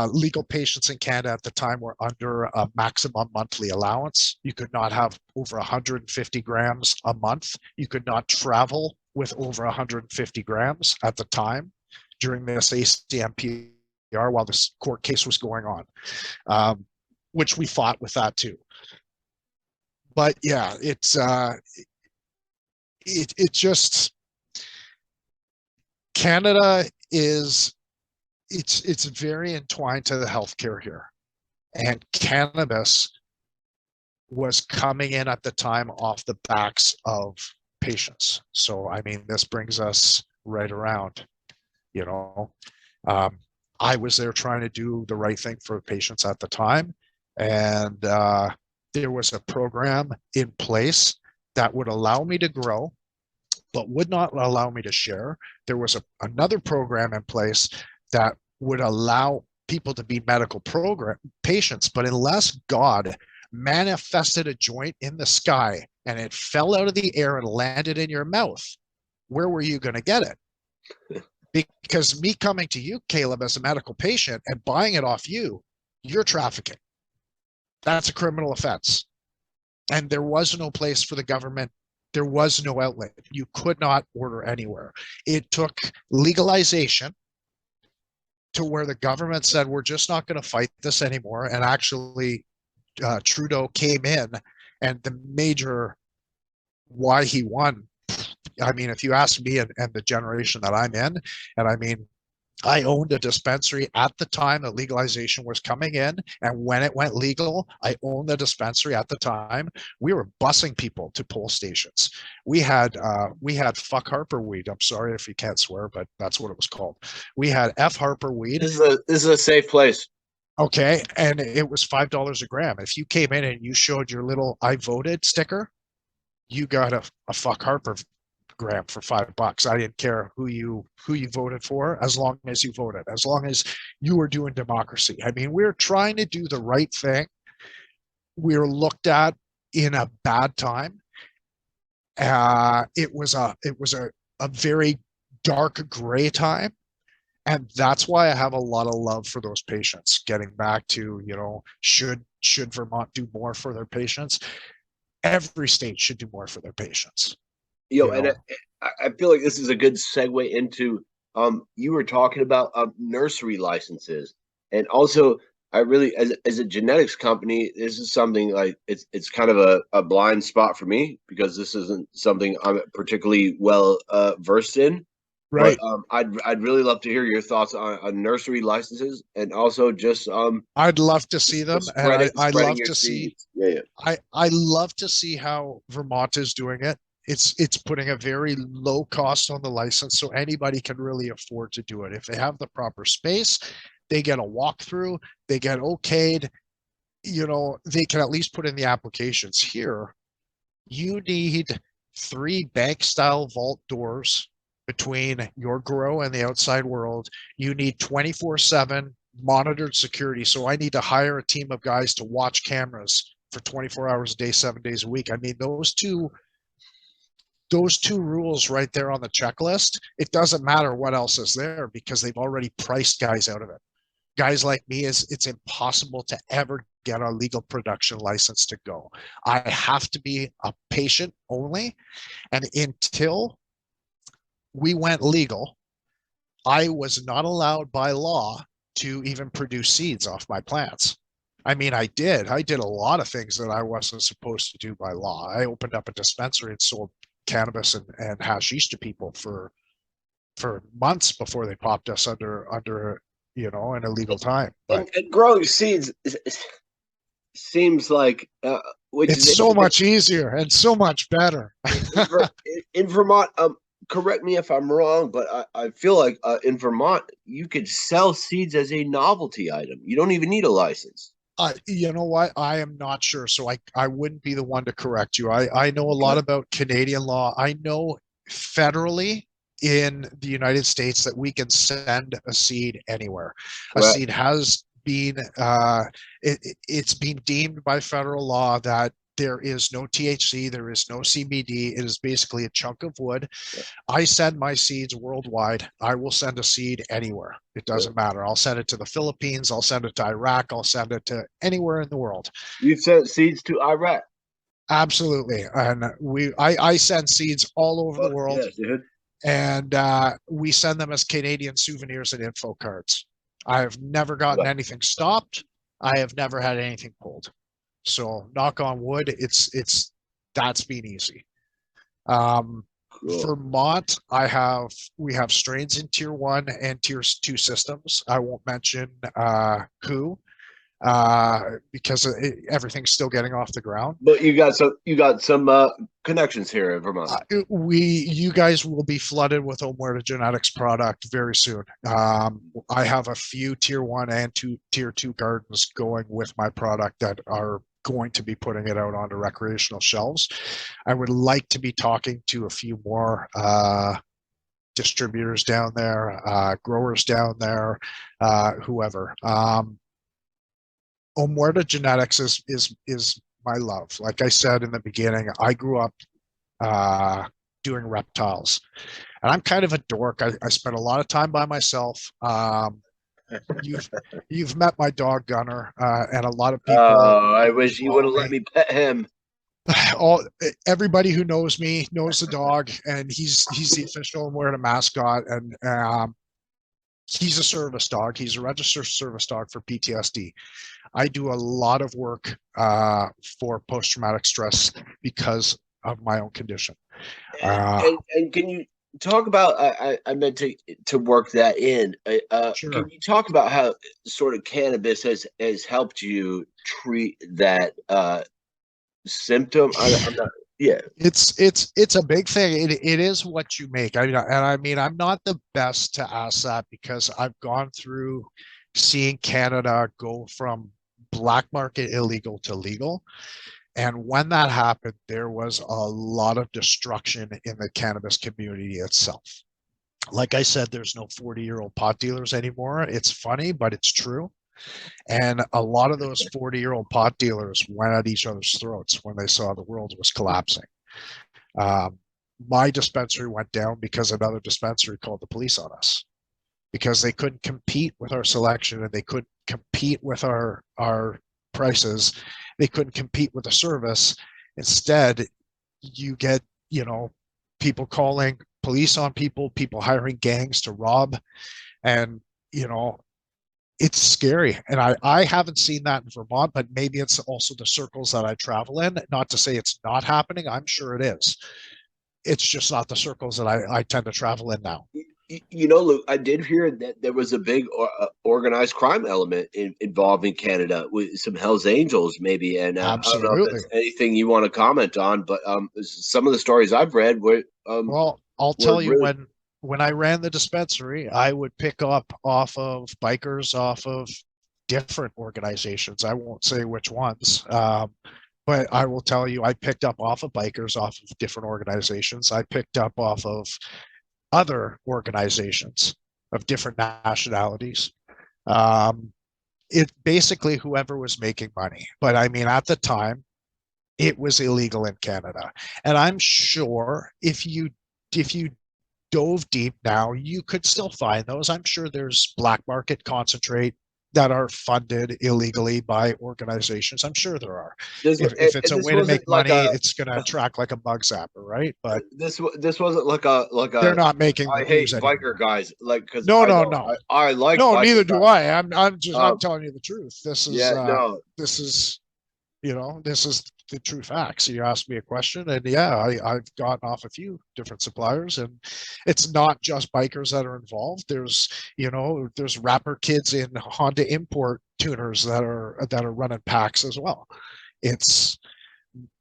Legal patients in Canada at the time were under a maximum monthly allowance. You could not have over 150 grams a month. You could not travel with over 150 grams at the time during this ACMPR while this court case was going on, which we fought with that too. But yeah, it just Canada is it's very entwined to the healthcare here, and cannabis was coming in at the time off the backs of patients. So I mean, this brings us right around, you know. I was there trying to do the right thing for patients at the time, and there was a program in place that would allow me to grow, but would not allow me to share. There was another program in place that would allow people to be medical program patients, but unless God manifested a joint in the sky and it fell out of the air and landed in your mouth, where were you going to get it? Because me coming to you, Caleb, as a medical patient and buying it off you, you're trafficking. That's a criminal offense. And there was no place for the government. There was no outlet. You could not order anywhere. It took legalization to where the government said, we're just not going to fight this anymore. And actually, Trudeau came in, and the major why he won, I mean, if you ask me and the generation that I'm in, and I mean, I owned a dispensary at the time that legalization was coming in. And when it went legal, I owned the dispensary at the time. We were busing people to poll stations. We had fuck Harper weed. I'm sorry if you can't swear, but that's what it was called. We had F Harper weed. This is a safe place. Okay. And it was $5 a gram. If you came in and you showed your little I voted sticker, you got a fuck Harper gram for $5. I didn't care who you voted for, as long as you voted, as long as you were doing democracy. I mean, we're trying to do the right thing. We're looked at in a bad time. It was a very dark gray time. And that's why I have a lot of love for those patients. Getting back to, should Vermont do more for their patients? Every state should do more for their patients. And I feel like this is a good segue into you were talking about nursery licenses, and also I really as a genetics company, this is something like it's kind of a blind spot for me because this isn't something I'm particularly well versed in. Right. But I'd really love to hear your thoughts on nursery licenses, and also just I'd love to see them, and I spreading love your to see. seeds. Yeah. I love to see how Vermont is doing it. It's putting a very low cost on the license, so anybody can really afford to do it. If they have the proper space, they get a walkthrough, they get okayed. They can at least put in the applications. Here, you need 3 bank-style vault doors between your grow and the outside world. You need 24/7 monitored security. So I need to hire a team of guys to watch cameras for 24 hours a day, 7 days a week. I mean, those two rules right there on the checklist, it doesn't matter what else is there because they've already priced guys out of it. Guys like me, it's impossible to ever get a legal production license to go. I have to be a patient only. And until we went legal, I was not allowed by law to even produce seeds off my plants. I mean, I did a lot of things that I wasn't supposed to do by law. I opened up a dispensary and sold cannabis and hashish to people for for months before they popped us under an illegal time. But and growing seeds seems like which it's is so much easier and so much better. in Vermont. Correct me if I'm wrong, but I feel like in Vermont you could sell seeds as a novelty item. You don't even need a license. You know what? I am not sure, so I wouldn't be the one to correct you. I know a lot about Canadian law. I know federally in the United States that we can send a seed anywhere. A seed has been it's been deemed by federal law that there is no THC, there is no CBD. It is basically a chunk of wood. I send my seeds worldwide. I will send a seed anywhere. It doesn't matter. I'll send it to the Philippines. I'll send it to Iraq. I'll send it to anywhere in the world. You've sent seeds to Iraq? Absolutely. And I send seeds all over the world. Yeah, and we send them as Canadian souvenirs and info cards. I have never gotten anything stopped. I have never had anything pulled. So knock on wood, that's been easy. Cool. Vermont, we have strains in tier 1 and tier 2 systems. I won't mention who, because everything's still getting off the ground. But you got some connections here in Vermont. You guys will be flooded with Omuerta Genetix product very soon. I have a few tier 1 and tier 2 gardens going with my product that are going to be putting it out onto recreational shelves. I would like to be talking to a few more distributors down there, growers down there, whoever. Omuerta Genetix is my love. Like I said in the beginning, I grew up doing reptiles, and I'm kind of a dork. I spent a lot of time by myself. You've met my dog Gunner, and a lot of people. Oh, I wish you would have let me pet him. Everybody who knows me knows the dog, and he's the official Omuerta mascot, and he's a service dog. He's a registered service dog for PTSD. I do a lot of work for post-traumatic stress because of my own condition. And can you talk about? I meant to work that in. Sure. Can you talk about how sort of cannabis has helped you treat that symptom? I'm not. Yeah, it's a big thing. It is what you make. I mean, I'm not the best to ask that because I've gone through seeing Canada go from black market illegal to legal. And when that happened, there was a lot of destruction in the cannabis community itself. Like I said, there's no 40-year-old pot dealers anymore. It's funny, but it's true. And a lot of those 40-year-old pot dealers went at each other's throats when they saw the world was collapsing. My dispensary went down because another dispensary called the police on us because they couldn't compete with our selection and they couldn't compete with our prices. They couldn't compete with the service. Instead, you get, people calling police on people hiring gangs to rob. And, it's scary. And I haven't seen that in Vermont, but maybe it's also the circles that I travel in. Not to say it's not happening. I'm sure it is. It's just not the circles that I tend to travel in now. Luke, I did hear that there was a big organized crime element involving Canada with some Hell's Angels, maybe. And Absolutely. I don't know if that's anything you want to comment on, but some of the stories I've read were. Well, I'll tell you, when I ran the dispensary, I would pick up off of bikers, off of different organizations. I won't say which ones, but I will tell you, I picked up off of bikers, off of different organizations. I picked up off of other organizations of different nationalities. It basically whoever was making money. But I mean, at the time, it was illegal in Canada. And I'm sure if you dove deep now, you could still find those. I'm sure there's black market concentrate that are funded illegally by organizations. I'm sure there are. If it's a way to make money, it's going to attract like a bug zapper, right? But this wasn't like a they're not making. I hate biker guys, like because no. I like no, neither do guys. I. I'm telling you the truth. This is You know, this is the true facts. You asked me a question, and yeah, I've gotten off a few different suppliers, and it's not just bikers that are involved. There's, you know, there's rapper kids in Honda import tuners that are running packs as well. It's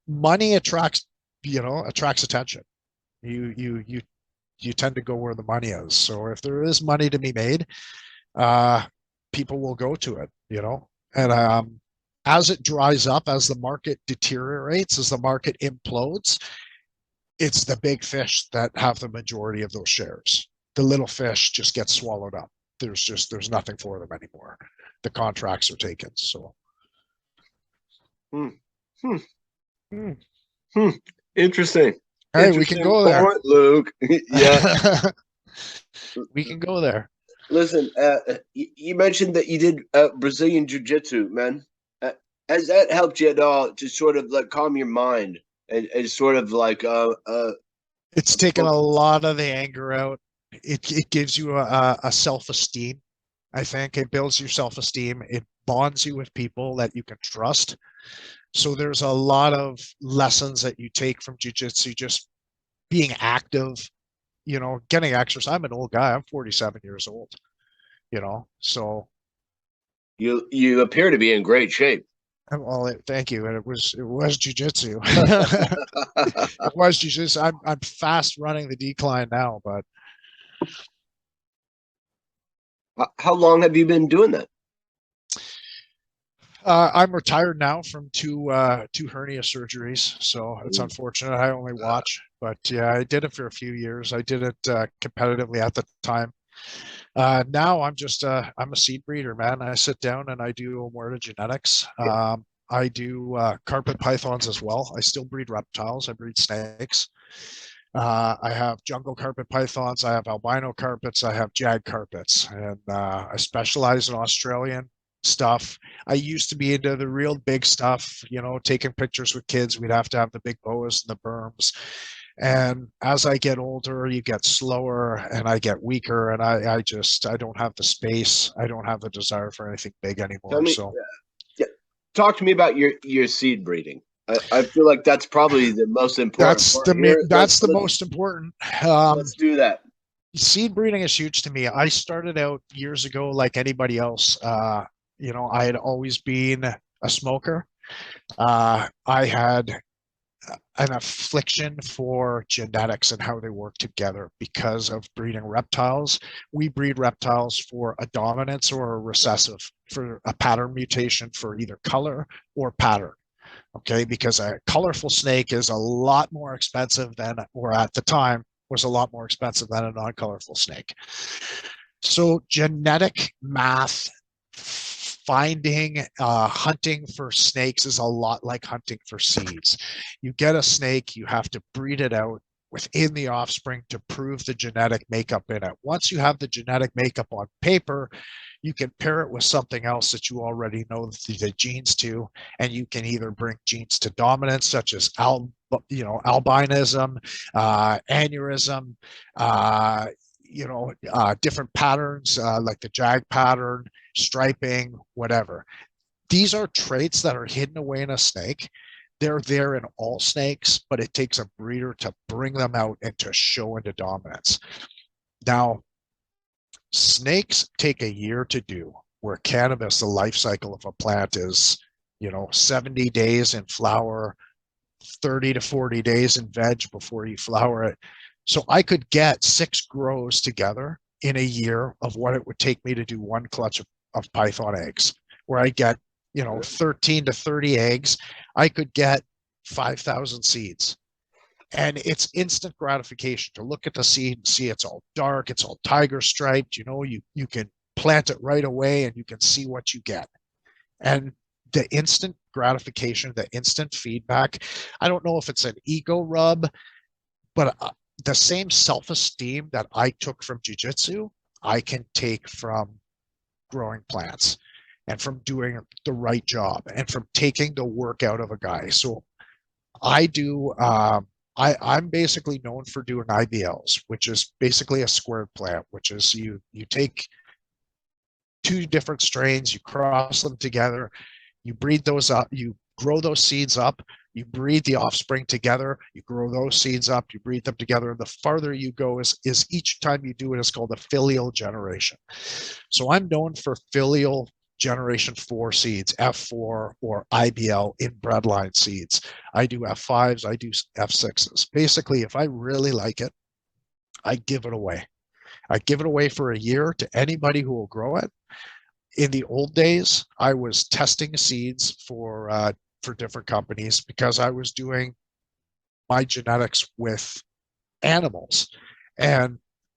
money attracts, you know, attracts attention. You tend to go where the money is. So if there is money to be made, uh, people will go to it, you know. And as it dries up, as the market deteriorates, as the market implodes, it's the big fish that have the majority of those shares. The little fish just get swallowed up. There's nothing for them anymore. The contracts are taken. So Hmm. Hmm. hmm. Hmm. Interesting. Hey, we can Interesting go there. point, Luke. Yeah. We can go there. Listen, you mentioned that you did Brazilian Jiu-Jitsu, man. Has that helped you at all to sort of like calm your mind and sort of like It's taken a lot of the anger out. It gives you a self-esteem. I think it builds your self-esteem. It bonds you with people that you can trust. So there's a lot of lessons that you take from jiu-jitsu, just being active, you know, getting exercise. I'm an old guy. I'm 47 years old, you know, so you appear to be in great shape. well, thank you. And it was jiu-jitsu. It was jiu-jitsu. I'm fast running the decline now, but How long have you been doing that? I'm retired now from two hernia surgeries, so it's unfortunate. I only watch, but yeah, I did it for a few years. I did it competitively at the time. Now I'm a seed breeder, man. I sit down and I do Omuerta Genetics. I do carpet pythons as well. I still breed reptiles. I breed snakes. I have jungle carpet pythons. I have albino carpets. I have jag carpets, and I specialize in Australian stuff. I used to be into the real big stuff, you know, taking pictures with kids. We'd have to have the big boas and the berms. And as I get older, you get slower and I get weaker, and I don't have the space. I don't have the desire for anything big Tell anymore. me, So yeah, talk to me about your seed breeding. I feel like that's probably the most important part here. that's the most important. Let's do that. Seed breeding is huge to me. I started out years ago like anybody else. You know, I had always been a smoker. I had an affliction for genetics and how they work together because of breeding reptiles. We breed reptiles for a dominance or a recessive, for a pattern mutation for either color or pattern. Okay, because a colorful snake is a lot more expensive than, or at the time, was a lot more expensive than a non-colorful snake. So genetic math, finding, hunting for snakes is a lot like hunting for seeds. You get a snake, you have to breed it out within the offspring to prove the genetic makeup in it. Once you have the genetic makeup on paper, you can pair it with something else that you already know the genes to, and you can either bring genes to dominance, such as albinism, aneurysm, different patterns like the jag pattern, striping, whatever. These are traits that are hidden away in a snake. They're there in all snakes, but it takes a breeder to bring them out and to show into dominance. Now, snakes take a year to do, where cannabis, the life cycle of a plant is, 70 days in flower, 30 to 40 days in veg before you flower it. So I could get 6 grows together in a year of what it would take me to do one clutch of python eggs, where I get, 13 to 30 eggs. I could get 5,000 seeds. And it's instant gratification to look at the seed and see it's all dark, it's all tiger striped. You can plant it right away and you can see what you get. And the instant gratification, the instant feedback, I don't know if it's an ego rub, but the same self-esteem that I took from jiu-jitsu, I can take from growing plants and from doing the right job and from taking the work out of a guy. So I do, I'm basically known for doing IBLs, which is basically a squared plant, which is you take 2 different strains, you cross them together, you breed those up, you grow those seeds up, you breed the offspring together, you grow those seeds up, you breed them together, and the farther you go is each time you do it is called a filial generation. So I'm known for filial generation 4 seeds, F4 or IBL inbred line seeds. I do F5s, I do F6s. Basically, if I really like it, I give it away. I give it away for a year to anybody who will grow it. In the old days, I was testing seeds for different companies because I was doing my genetics with animals, and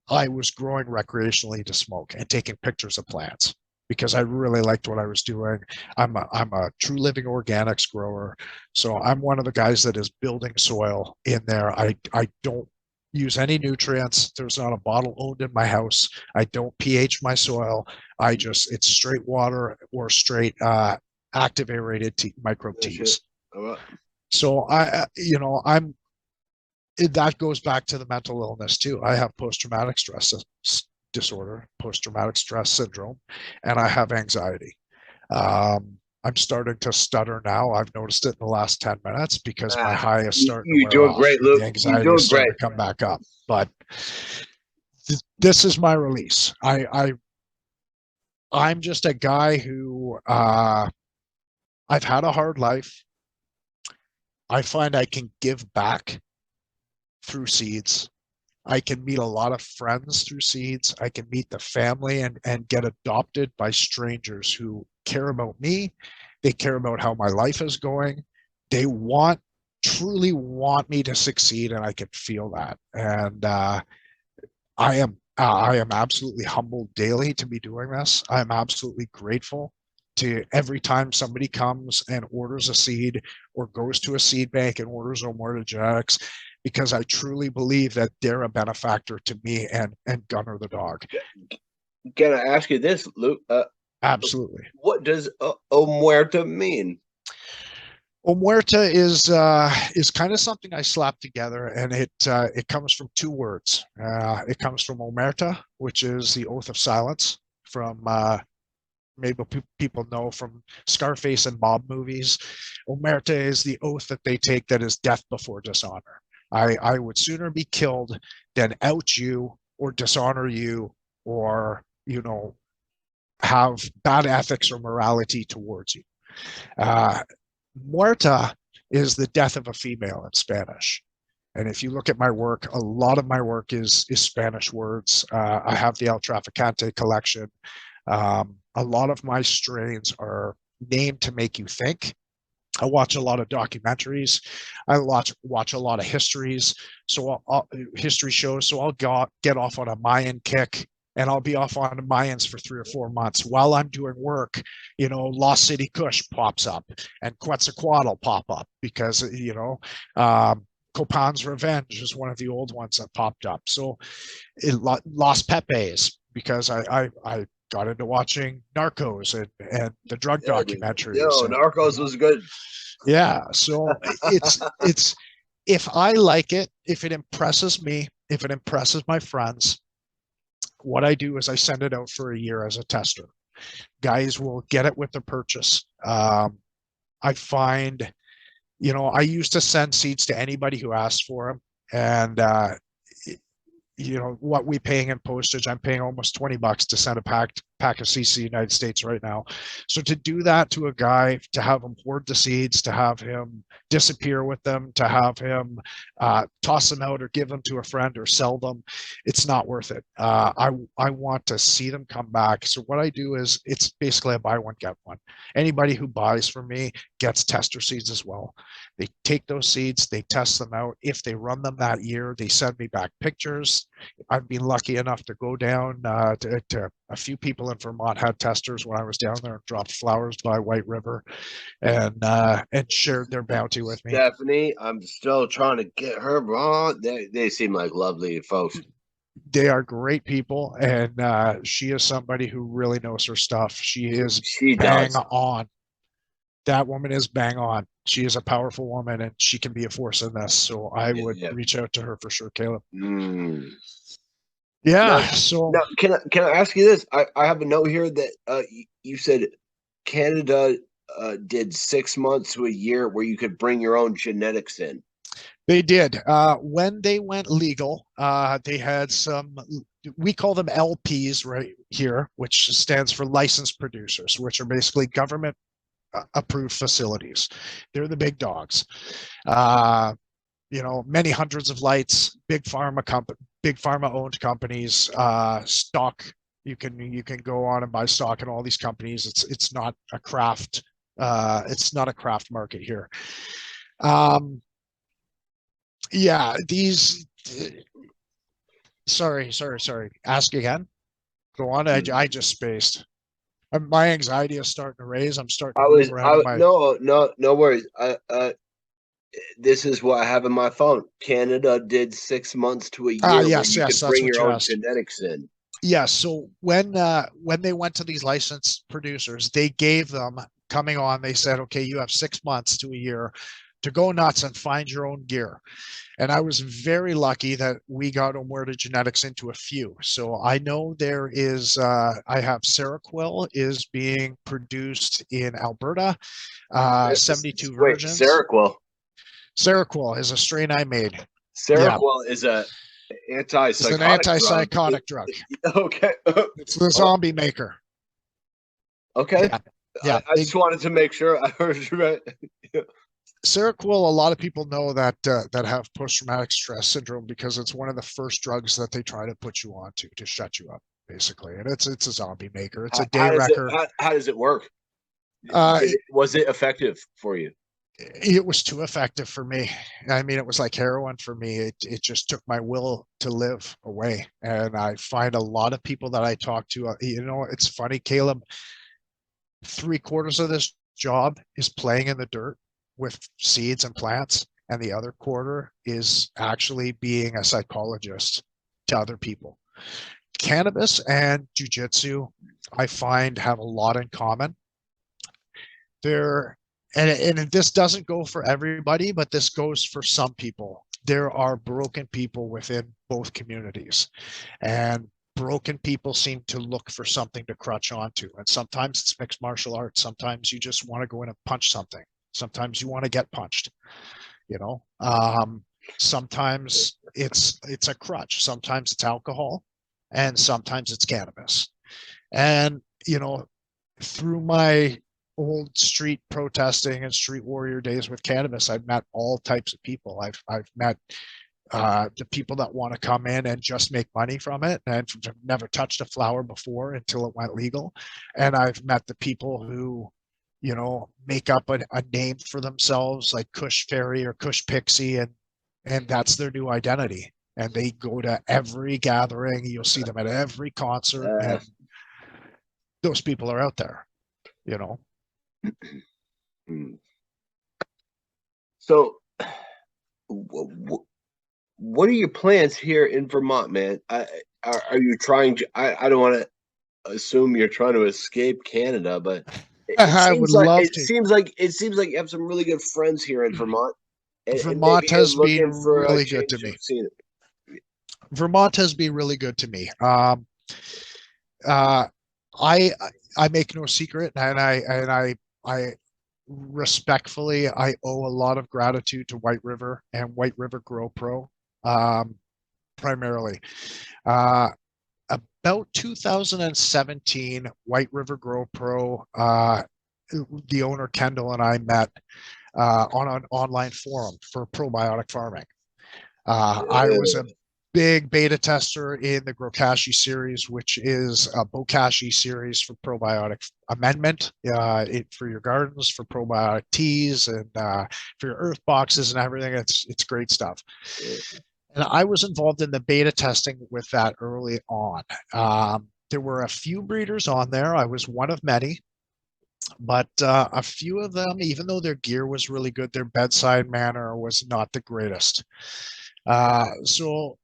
I was growing recreationally to smoke and taking pictures of plants because I really liked what I was doing. I'm a true living organics grower, so I'm one of the guys that is building soil in there. I don't use any nutrients. There's not a bottle owned in my house. I don't pH my soil. It's straight water or straight active aerated microbe teas. So that goes back to the mental illness too. I have post-traumatic stress disorder, post-traumatic stress syndrome, and I have anxiety. I'm starting to stutter now. I've noticed it in the last 10 minutes because my high is starting to wear doing off. Great, Luke. The anxiety is starting to come back up. But this is my release. I'm just a guy who I've had a hard life. I find I can give back through seeds. I can meet a lot of friends through seeds. I can meet the family and get adopted by strangers who care about me. They care about how my life is going. They truly want me to succeed, and I can feel that. And I am absolutely humbled daily to be doing this. I'm absolutely grateful to every time somebody comes and orders a seed or goes to a seed bank and orders Omuerta Genetix, because I truly believe that they're a benefactor to me and Gunner the dog. Can I ask you this, Luke? Absolutely. What does Omuerta mean? Omuerta is kind of something I slapped together, and it comes from two words. It comes from Omuerta, which is the oath of silence from maybe people know from Scarface and mob movies. Omuerta is the oath that they take that is death before dishonor. I would sooner be killed than out you or dishonor you or, have bad ethics or morality towards you. Muerta is the death of a female in Spanish. And if you look at my work, a lot of my work is Spanish words. I have the El Traficante collection. A lot of my strains are named to make you think. I watch a lot of documentaries. I watch a lot of histories. So history shows. So I'll get off on a Mayan kick, and I'll be off on Mayans for 3 or 4 months while I'm doing work. Lost City Kush pops up, and Quetzalcoatl will pop up because Copan's Revenge is one of the old ones that popped up. So Lost Pepes because I got into watching Narcos and the drug documentaries. Narcos was good. Yeah, so it's if I like it, if it impresses me, if it impresses my friends, what I do is I send it out for a year as a tester. Guys will get it with the purchase. I find, I used to send seeds to anybody who asked for them, and what we paying in postage, I'm paying almost $20 to send a pack of seeds to the United States right now. So to do that to a guy, to have him hoard the seeds, to have him disappear with them, to have him toss them out or give them to a friend or sell them, it's not worth it. I want to see them come back. So what I do is it's basically a buy one, get one. Anybody who buys from me gets tester seeds as well. They take those seeds, they test them out. If they run them that year, they send me back pictures. I've been lucky enough to go down to a few people in Vermont had testers when I was down there and dropped flowers by White River and shared their bounty with me. Stephanie, I'm still trying to get her on. They seem like lovely folks. They are great people, and she is somebody who really knows her stuff. She bang on. That woman is bang on. She is a powerful woman, and she can be a force in this. So I would reach out to her for sure, Caleb. Yeah. Now, can I ask you this? I have a note here that you said Canada did 6 months to a year where you could bring your own genetics in. They did. When they went legal, they had some, we call them LPs right here, which stands for licensed producers, which are basically government approved facilities. They're the big dogs. Many hundreds of lights, big pharma owned companies, stock. You can go on and buy stock in all these companies. It's not a craft. It's not a craft market here. Yeah, these. Sorry. Ask again. Go on. I just spaced. My anxiety is starting to raise. I'm starting to move around. No worries. This is what I have in my phone. Canada did 6 months to a year where you could bring your own genetics in. Yes. So when they went to these licensed producers, they gave them coming on. They said, okay, you have 6 months to a year to go nuts and find your own gear. And I was very lucky that we got Omuerta Genetix into a few. So I know there is, I have Seroquel is being produced in Alberta, 72 versions. Seroquel is a strain I made. Seroquel is an antipsychotic drug. Okay. It's the zombie maker. Okay. Yeah. I just wanted to make sure I heard you right. Seroquel, a lot of people know that have post-traumatic stress syndrome because it's one of the first drugs that they try to put you onto to shut you up, basically. And it's a zombie maker. It's a day wrecker. How does it work? Was it effective for you? It was too effective for me. I mean, it was like heroin for me. It just took my will to live away. And I find a lot of people that I talk to, it's funny, Caleb, 3/4 of this job is playing in the dirt with seeds and plants, and the other quarter is actually being a psychologist to other people. Cannabis and Jiu Jitsu, I find, have a lot in common. And this doesn't go for everybody, but this goes for some people. There are broken people within both communities, and broken people seem to look for something to crutch onto. And sometimes it's mixed martial arts. Sometimes you just want to go in and punch something. Sometimes you want to get punched, sometimes it's a crutch. Sometimes it's alcohol, and sometimes it's cannabis. And, through my old street protesting and street warrior days with cannabis, I've met all types of people. I've met the people that want to come in and just make money from it and have never touched a flower before until it went legal. And I've met the people who, make up a name for themselves like Kush Fairy or Kush Pixie, and that's their new identity. And they go to every gathering. You'll see them at every concert. And those people are out there, So what are your plans here in Vermont, man? Are you trying to, I don't want to assume you're trying to escape Canada, but it seems like you have some really good friends here in Vermont. Vermont has been really good to me. Vermont has been really good to me. I make no secret, and I respectfully, I owe a lot of gratitude to White River and White River Grow Pro, primarily. About 2017, White River Grow Pro, the owner Kendall and I met on an online forum for probiotic farming. I was a big beta tester in the Grokashi series, which is a Bokashi series for probiotic amendment for your gardens, for probiotic teas, and for your earth boxes and everything. It's great stuff. And I was involved in the beta testing with that early on. There were a few breeders on there. I was one of many, but a few of them, even though their gear was really good, their bedside manner was not the greatest. So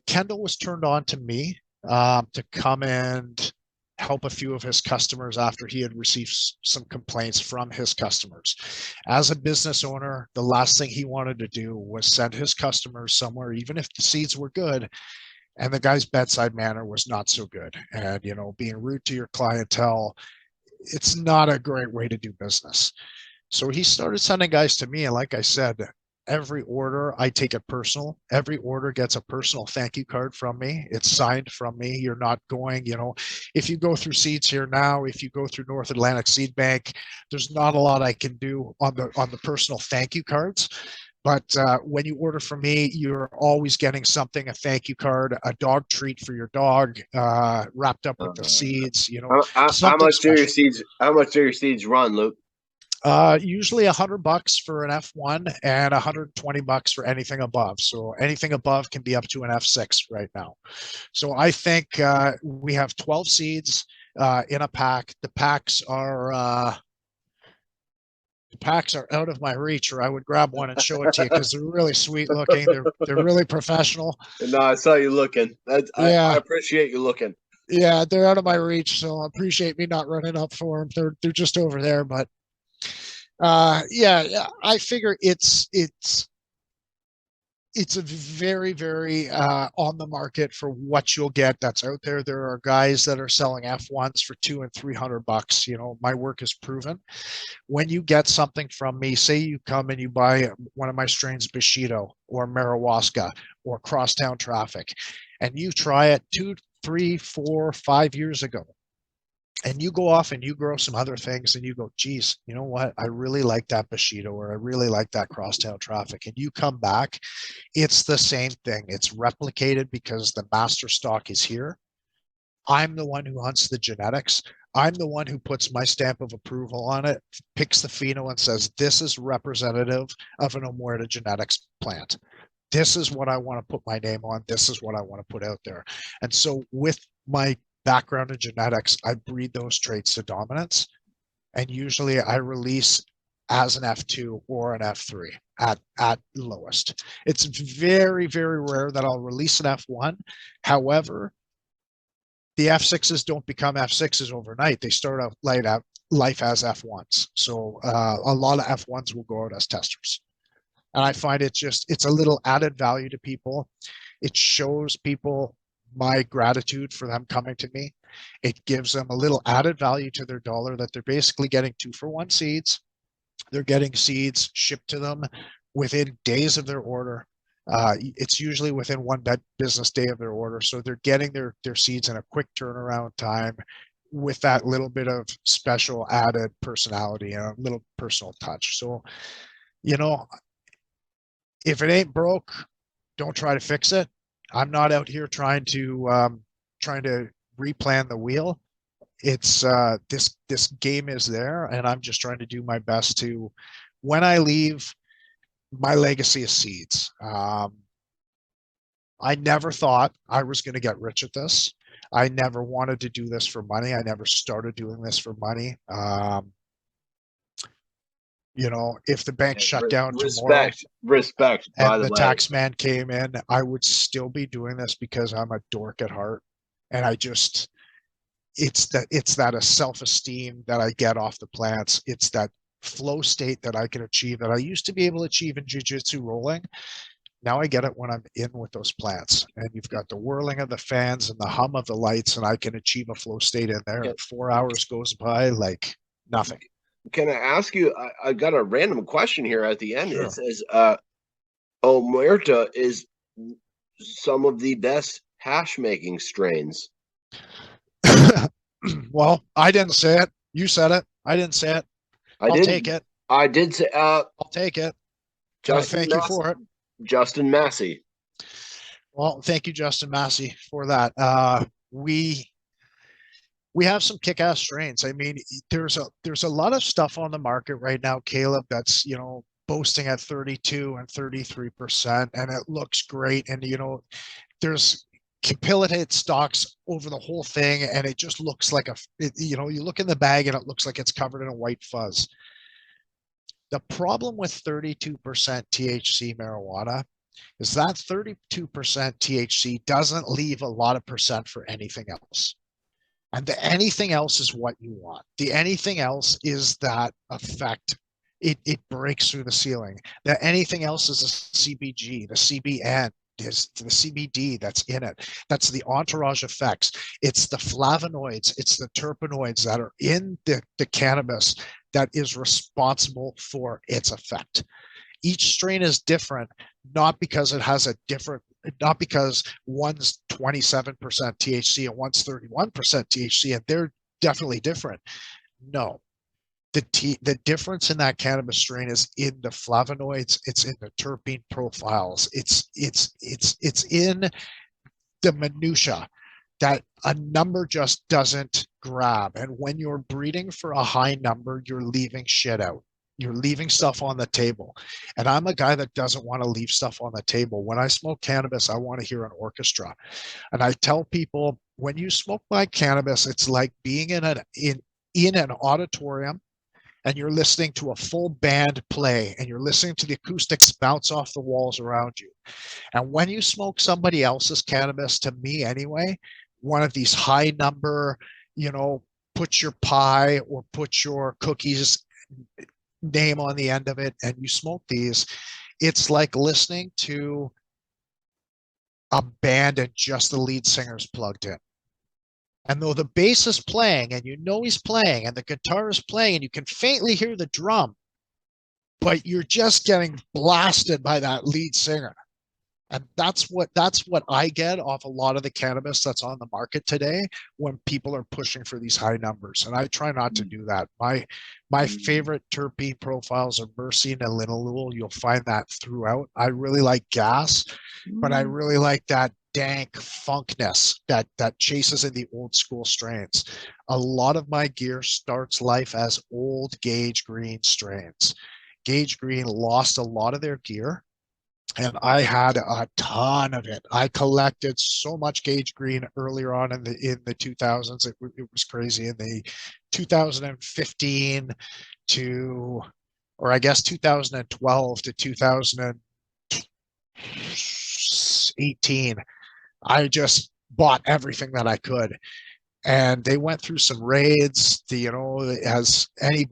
Kendall was turned on to me to come and help a few of his customers after he had received some complaints from his customers. As a business owner, the last thing he wanted to do was send his customers somewhere, even if the seeds were good, and the guy's bedside manner was not so good. And, being rude to your clientele, it's not a great way to do business. So he started sending guys to me. And like I said, every order, I take it personal. Every order gets a personal thank you card from me. It's signed from me. You're not going, if you go through Seeds Here Now, if you go through North Atlantic Seed Bank, there's not a lot I can do on the personal thank you cards. But when you order from me, you're always getting something, a thank you card, a dog treat for your dog, wrapped up with the seeds, How something much do your special. seeds? How much do your seeds run, Luke? Usually $100 for an F1 and $120 for anything above. So anything above can be up to an F6 right now. So I think we have 12 seeds in a pack. The packs are out of my reach, or I would grab one and show it to you because they're really sweet looking. They're really professional. No, I saw you looking. I Yeah. appreciate you looking. Yeah, they're out of my reach, so appreciate me not running up for them. They're just over there, but yeah, I figure it's a very, very on the market for what you'll get that's out there. There are guys that are selling F1s for $200 and $300. My work is proven. When you get something from me, say you come and you buy one of my strains, Bushido or Marahuasca or Crosstown Traffic, and you try it 2, 3, 4, 5 years ago, and you go off and you grow some other things and you go, geez, you know what? I really like that Bushido, or I really like that Crosstown Traffic. And you come back, it's the same thing. It's replicated because the master stock is here. I'm the one who hunts the genetics. I'm the one who puts my stamp of approval on it, picks the pheno and says, this is representative of an Omuerta Genetix plant. This is what I want to put my name on. This is what I want to put out there. And so with my background in genetics, I breed those traits to dominance. And usually I release as an F2 or an F3 at lowest. It's very, very rare that I'll release an F1. However, the F6s don't become F6s overnight. They start out life as F1s. So a lot of F1s will go out as testers. And I find it's a little added value to people. It shows people my gratitude for them coming to me. It gives them a little added value to their dollar, that they're basically getting 2-for-1 seeds. They're getting seeds shipped to them within days of their order. It's usually within one business day of their order. So they're getting their seeds in a quick turnaround time with that little bit of special added personality and a little personal touch. So, if it ain't broke, don't try to fix it. I'm not out here trying to replan the wheel. It's this game is there, and I'm just trying to do my best to, when I leave, my legacy is seeds. I never thought I was going to get rich at this. I never wanted to do this for money. I never started doing this for money. If the bank shut down tomorrow, respect, and the tax man came in, I would still be doing this because I'm a dork at heart. And it's that a self-esteem that I get off the plants. It's that flow state that I can achieve that I used to be able to achieve in Jiu Jitsu rolling. Now I get it when I'm in with those plants, and you've got the whirling of the fans and the hum of the lights, and I can achieve a flow state in there. 4 hours goes by like nothing. Can I ask you, I got a random question here at the end. Sure. It says, Omuerta is some of the best hash making strains. Well, I didn't say it. You said it. I didn't say it. I'll take it. I did say, I'll take it. Thank you for it. Justin Massey. Well, thank you, Justin Massey, for that. We have some kick-ass strains. I mean, there's a lot of stuff on the market right now, Caleb, that's, boasting at 32 and 33%, and it looks great. And, there's capillate stocks over the whole thing, and it just looks like you look in the bag and it looks like it's covered in a white fuzz. The problem with 32% THC marijuana is that 32% THC doesn't leave a lot of percent for anything else. And the anything else is what you want. The anything else is that effect. It breaks through the ceiling. The anything else is the CBG, the CBN, is the CBD that's in it. That's the entourage effects. It's the flavonoids, it's the terpenoids that are in the cannabis that is responsible for its effect. Each strain is different, not because it has a different, not because one's 27% THC and one's 31% THC, and they're definitely different. No, the difference in that cannabis strain is in the flavonoids, it's in the terpene profiles, it's in the minutia that a number just doesn't grab. And when you're breeding for a high number, you're leaving shit out. You're leaving stuff on the table. And I'm a guy that doesn't want to leave stuff on the table. When I smoke cannabis, I want to hear an orchestra. And I tell people, when you smoke my cannabis, it's like being in an auditorium and you're listening to a full band play and you're listening to the acoustics bounce off the walls around you. And when you smoke somebody else's cannabis, to me anyway, one of these high number, put your pie or put your cookies name on the end of it and you smoke these, it's like listening to a band and just the lead singer's plugged in. And though the bass is playing and he's playing and the guitar is playing and you can faintly hear the drum, but you're just getting blasted by that lead singer. And that's what I get off a lot of the cannabis that's on the market today when people are pushing for these high numbers. And I try not to do that. My favorite terpene profiles are myrcene and linalool. You'll find that throughout. I really like gas, but I really like that dank funkness that chases in the old school strains. A lot of my gear starts life as old Gage Green strains. Gage Green lost a lot of their gear, and I had a ton of it. I collected so much Gage Green earlier on in the 2000s. It was crazy. In the 2015 to, or I guess 2012 to 2018, I just bought everything that I could. And they went through some raids. As any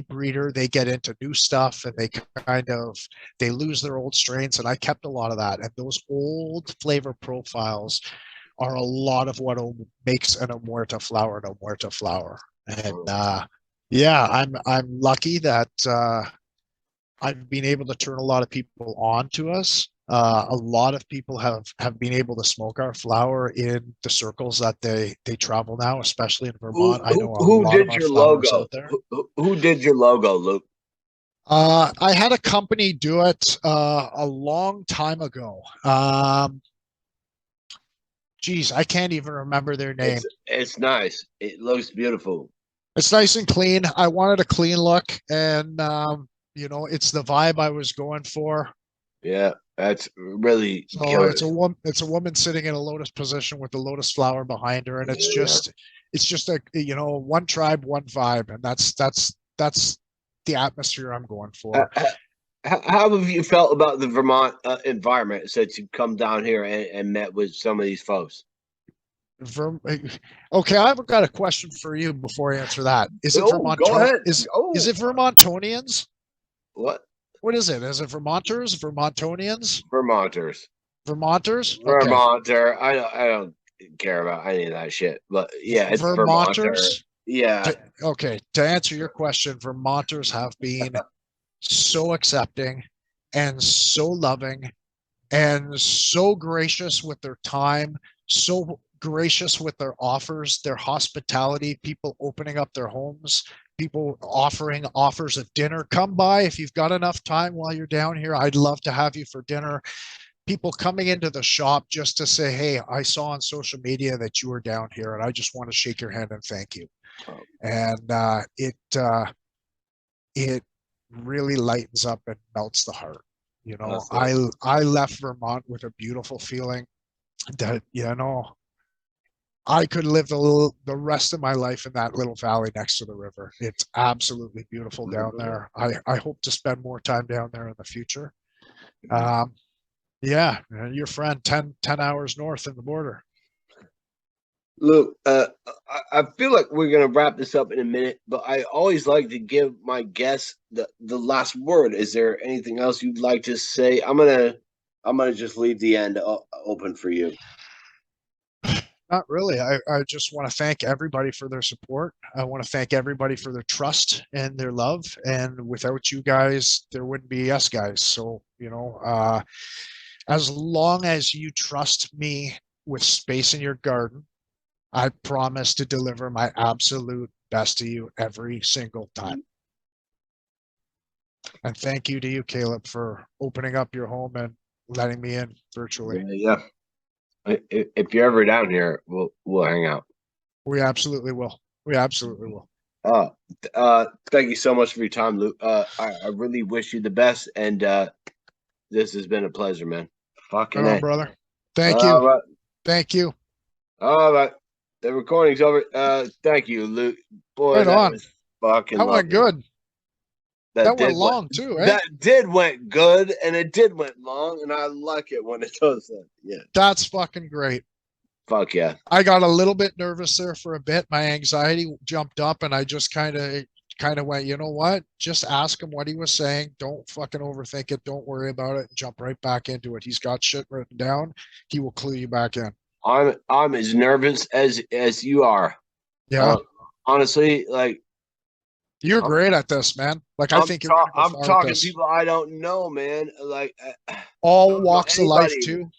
breeder, they get into new stuff and they lose their old strains. And I kept a lot of that. And those old flavor profiles are a lot of what makes an Omuerta flower an Omuerta flower. And yeah, I'm lucky that I've been able to turn a lot of people on to us. A lot of people have been able to smoke our flower in the circles that they travel now, especially in Vermont. I know a lot of our flowers out there. Who did your logo, Luke? I had a company do it a long time ago. Geez, I can't even remember their name. It's nice. It looks beautiful. It's nice and clean. I wanted a clean look, and it's the vibe I was going for. Yeah, that's really so it's a woman sitting in a lotus position with the lotus flower behind her, and it's just a one tribe, one vibe, and that's the atmosphere I'm going for. How have you felt about the Vermont environment since you come down here and met with some of these folks? Okay, I've got a question for you before I answer that. Is it Vermont? Go ahead. Is it Vermontonians? What? What is it? Is it Vermonters? Vermontonians? Vermonters. Vermonters? Okay. Vermonter. I don't care about any of that shit. But yeah, it's Vermonters. Yeah. Okay. To answer your question, Vermonters have been so accepting and so loving and so gracious with their time, so gracious with their offers, their hospitality, people opening up their homes, people offering offers of dinner. Come by if you've got enough time while you're down here. I'd love to have you for dinner. People coming into the shop just to say, hey, I saw on social media that you were down here and I just want to shake your hand and thank you. And it really lightens up and melts the heart. I left Vermont with a beautiful feeling that, I could live the rest of my life in that little valley next to the river. It's absolutely beautiful down there. I hope to spend more time down there in the future. Yeah, your friend 10 hours north in the border. Look, I feel like we're going to wrap this up in a minute, but I always like to give my guests the last word. Is there anything else you'd like to say? I'm I'm gonna just leave the end open for you. Not really. I just want to thank everybody for their support. I want to thank everybody for their trust and their love. And without you guys, there wouldn't be us guys. So, as long as you trust me with space in your garden, I promise to deliver my absolute best to you every single time. And thank you to you, Caleb, for opening up your home and letting me in virtually. Yeah. If you're ever down here, we'll hang out. We absolutely will. We absolutely will. Thank you so much for your time, Luke. I really wish you the best, and this has been a pleasure, man. Fucking Right on, brother. Thank you. Right. Thank you. All right. The recording's over. Thank you, Luke. Boy, Right that on. was fucking That went good. That went long too, eh? That did went good, and it did went long, and I like it when it does that. Yeah. That's fucking great. Fuck yeah. I got a little bit nervous there for a bit. My anxiety jumped up, and I just kind of went, you know what? Just ask him what he was saying. Don't fucking overthink it. Don't worry about it. Jump right back into it. He's got shit written down. He will clue you back in. I'm as nervous as you are. Yeah. Honestly, like, you're great at this, man. Like, I think I'm talking to people I don't know, man. Like, all walks of life too.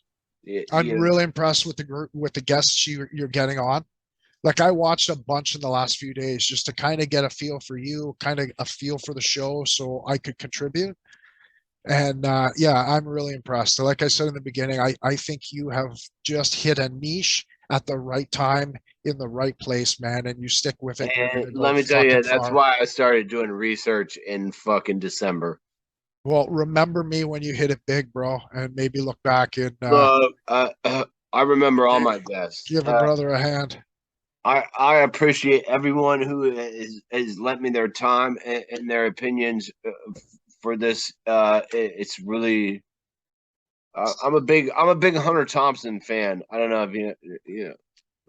Yeah, I'm really impressed with the group, with the guests you're getting on. Like, I watched a bunch in the last few days just to kind of get a feel for you, kind of a feel for the show, so I could contribute. And yeah, I'm really impressed. Like I said in the beginning, I think you have just hit a niche at the right time in the right place, man. And you stick with it. And let me tell you, that's why I started doing research in fucking December. Well, remember me when you hit it big, bro, and maybe look back and I remember all my guests. Give a brother a hand. I appreciate everyone who has lent me their time and their opinions for this. It's really I'm a big Hunter Thompson fan. I don't know if you know.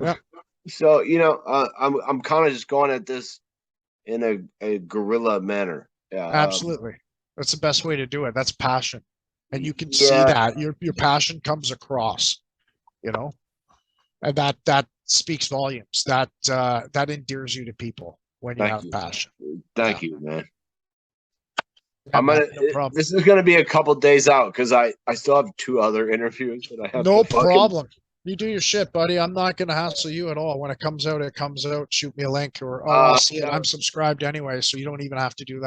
Yeah. So I'm kind of just going at this in a guerrilla manner. Yeah, absolutely. That's the best way to do it. That's passion, and you can see that your passion comes across. And that speaks volumes. That endears you to people when you have passion. Thank you, man. Yeah, no problem. This is gonna be a couple days out because I still have 2 other interviews that I have. No problem. You do your shit, buddy. I'm not gonna hassle you at all. When it comes out, it comes out. Shoot me a link, or I'll see it. I'm subscribed anyway, so you don't even have to do that.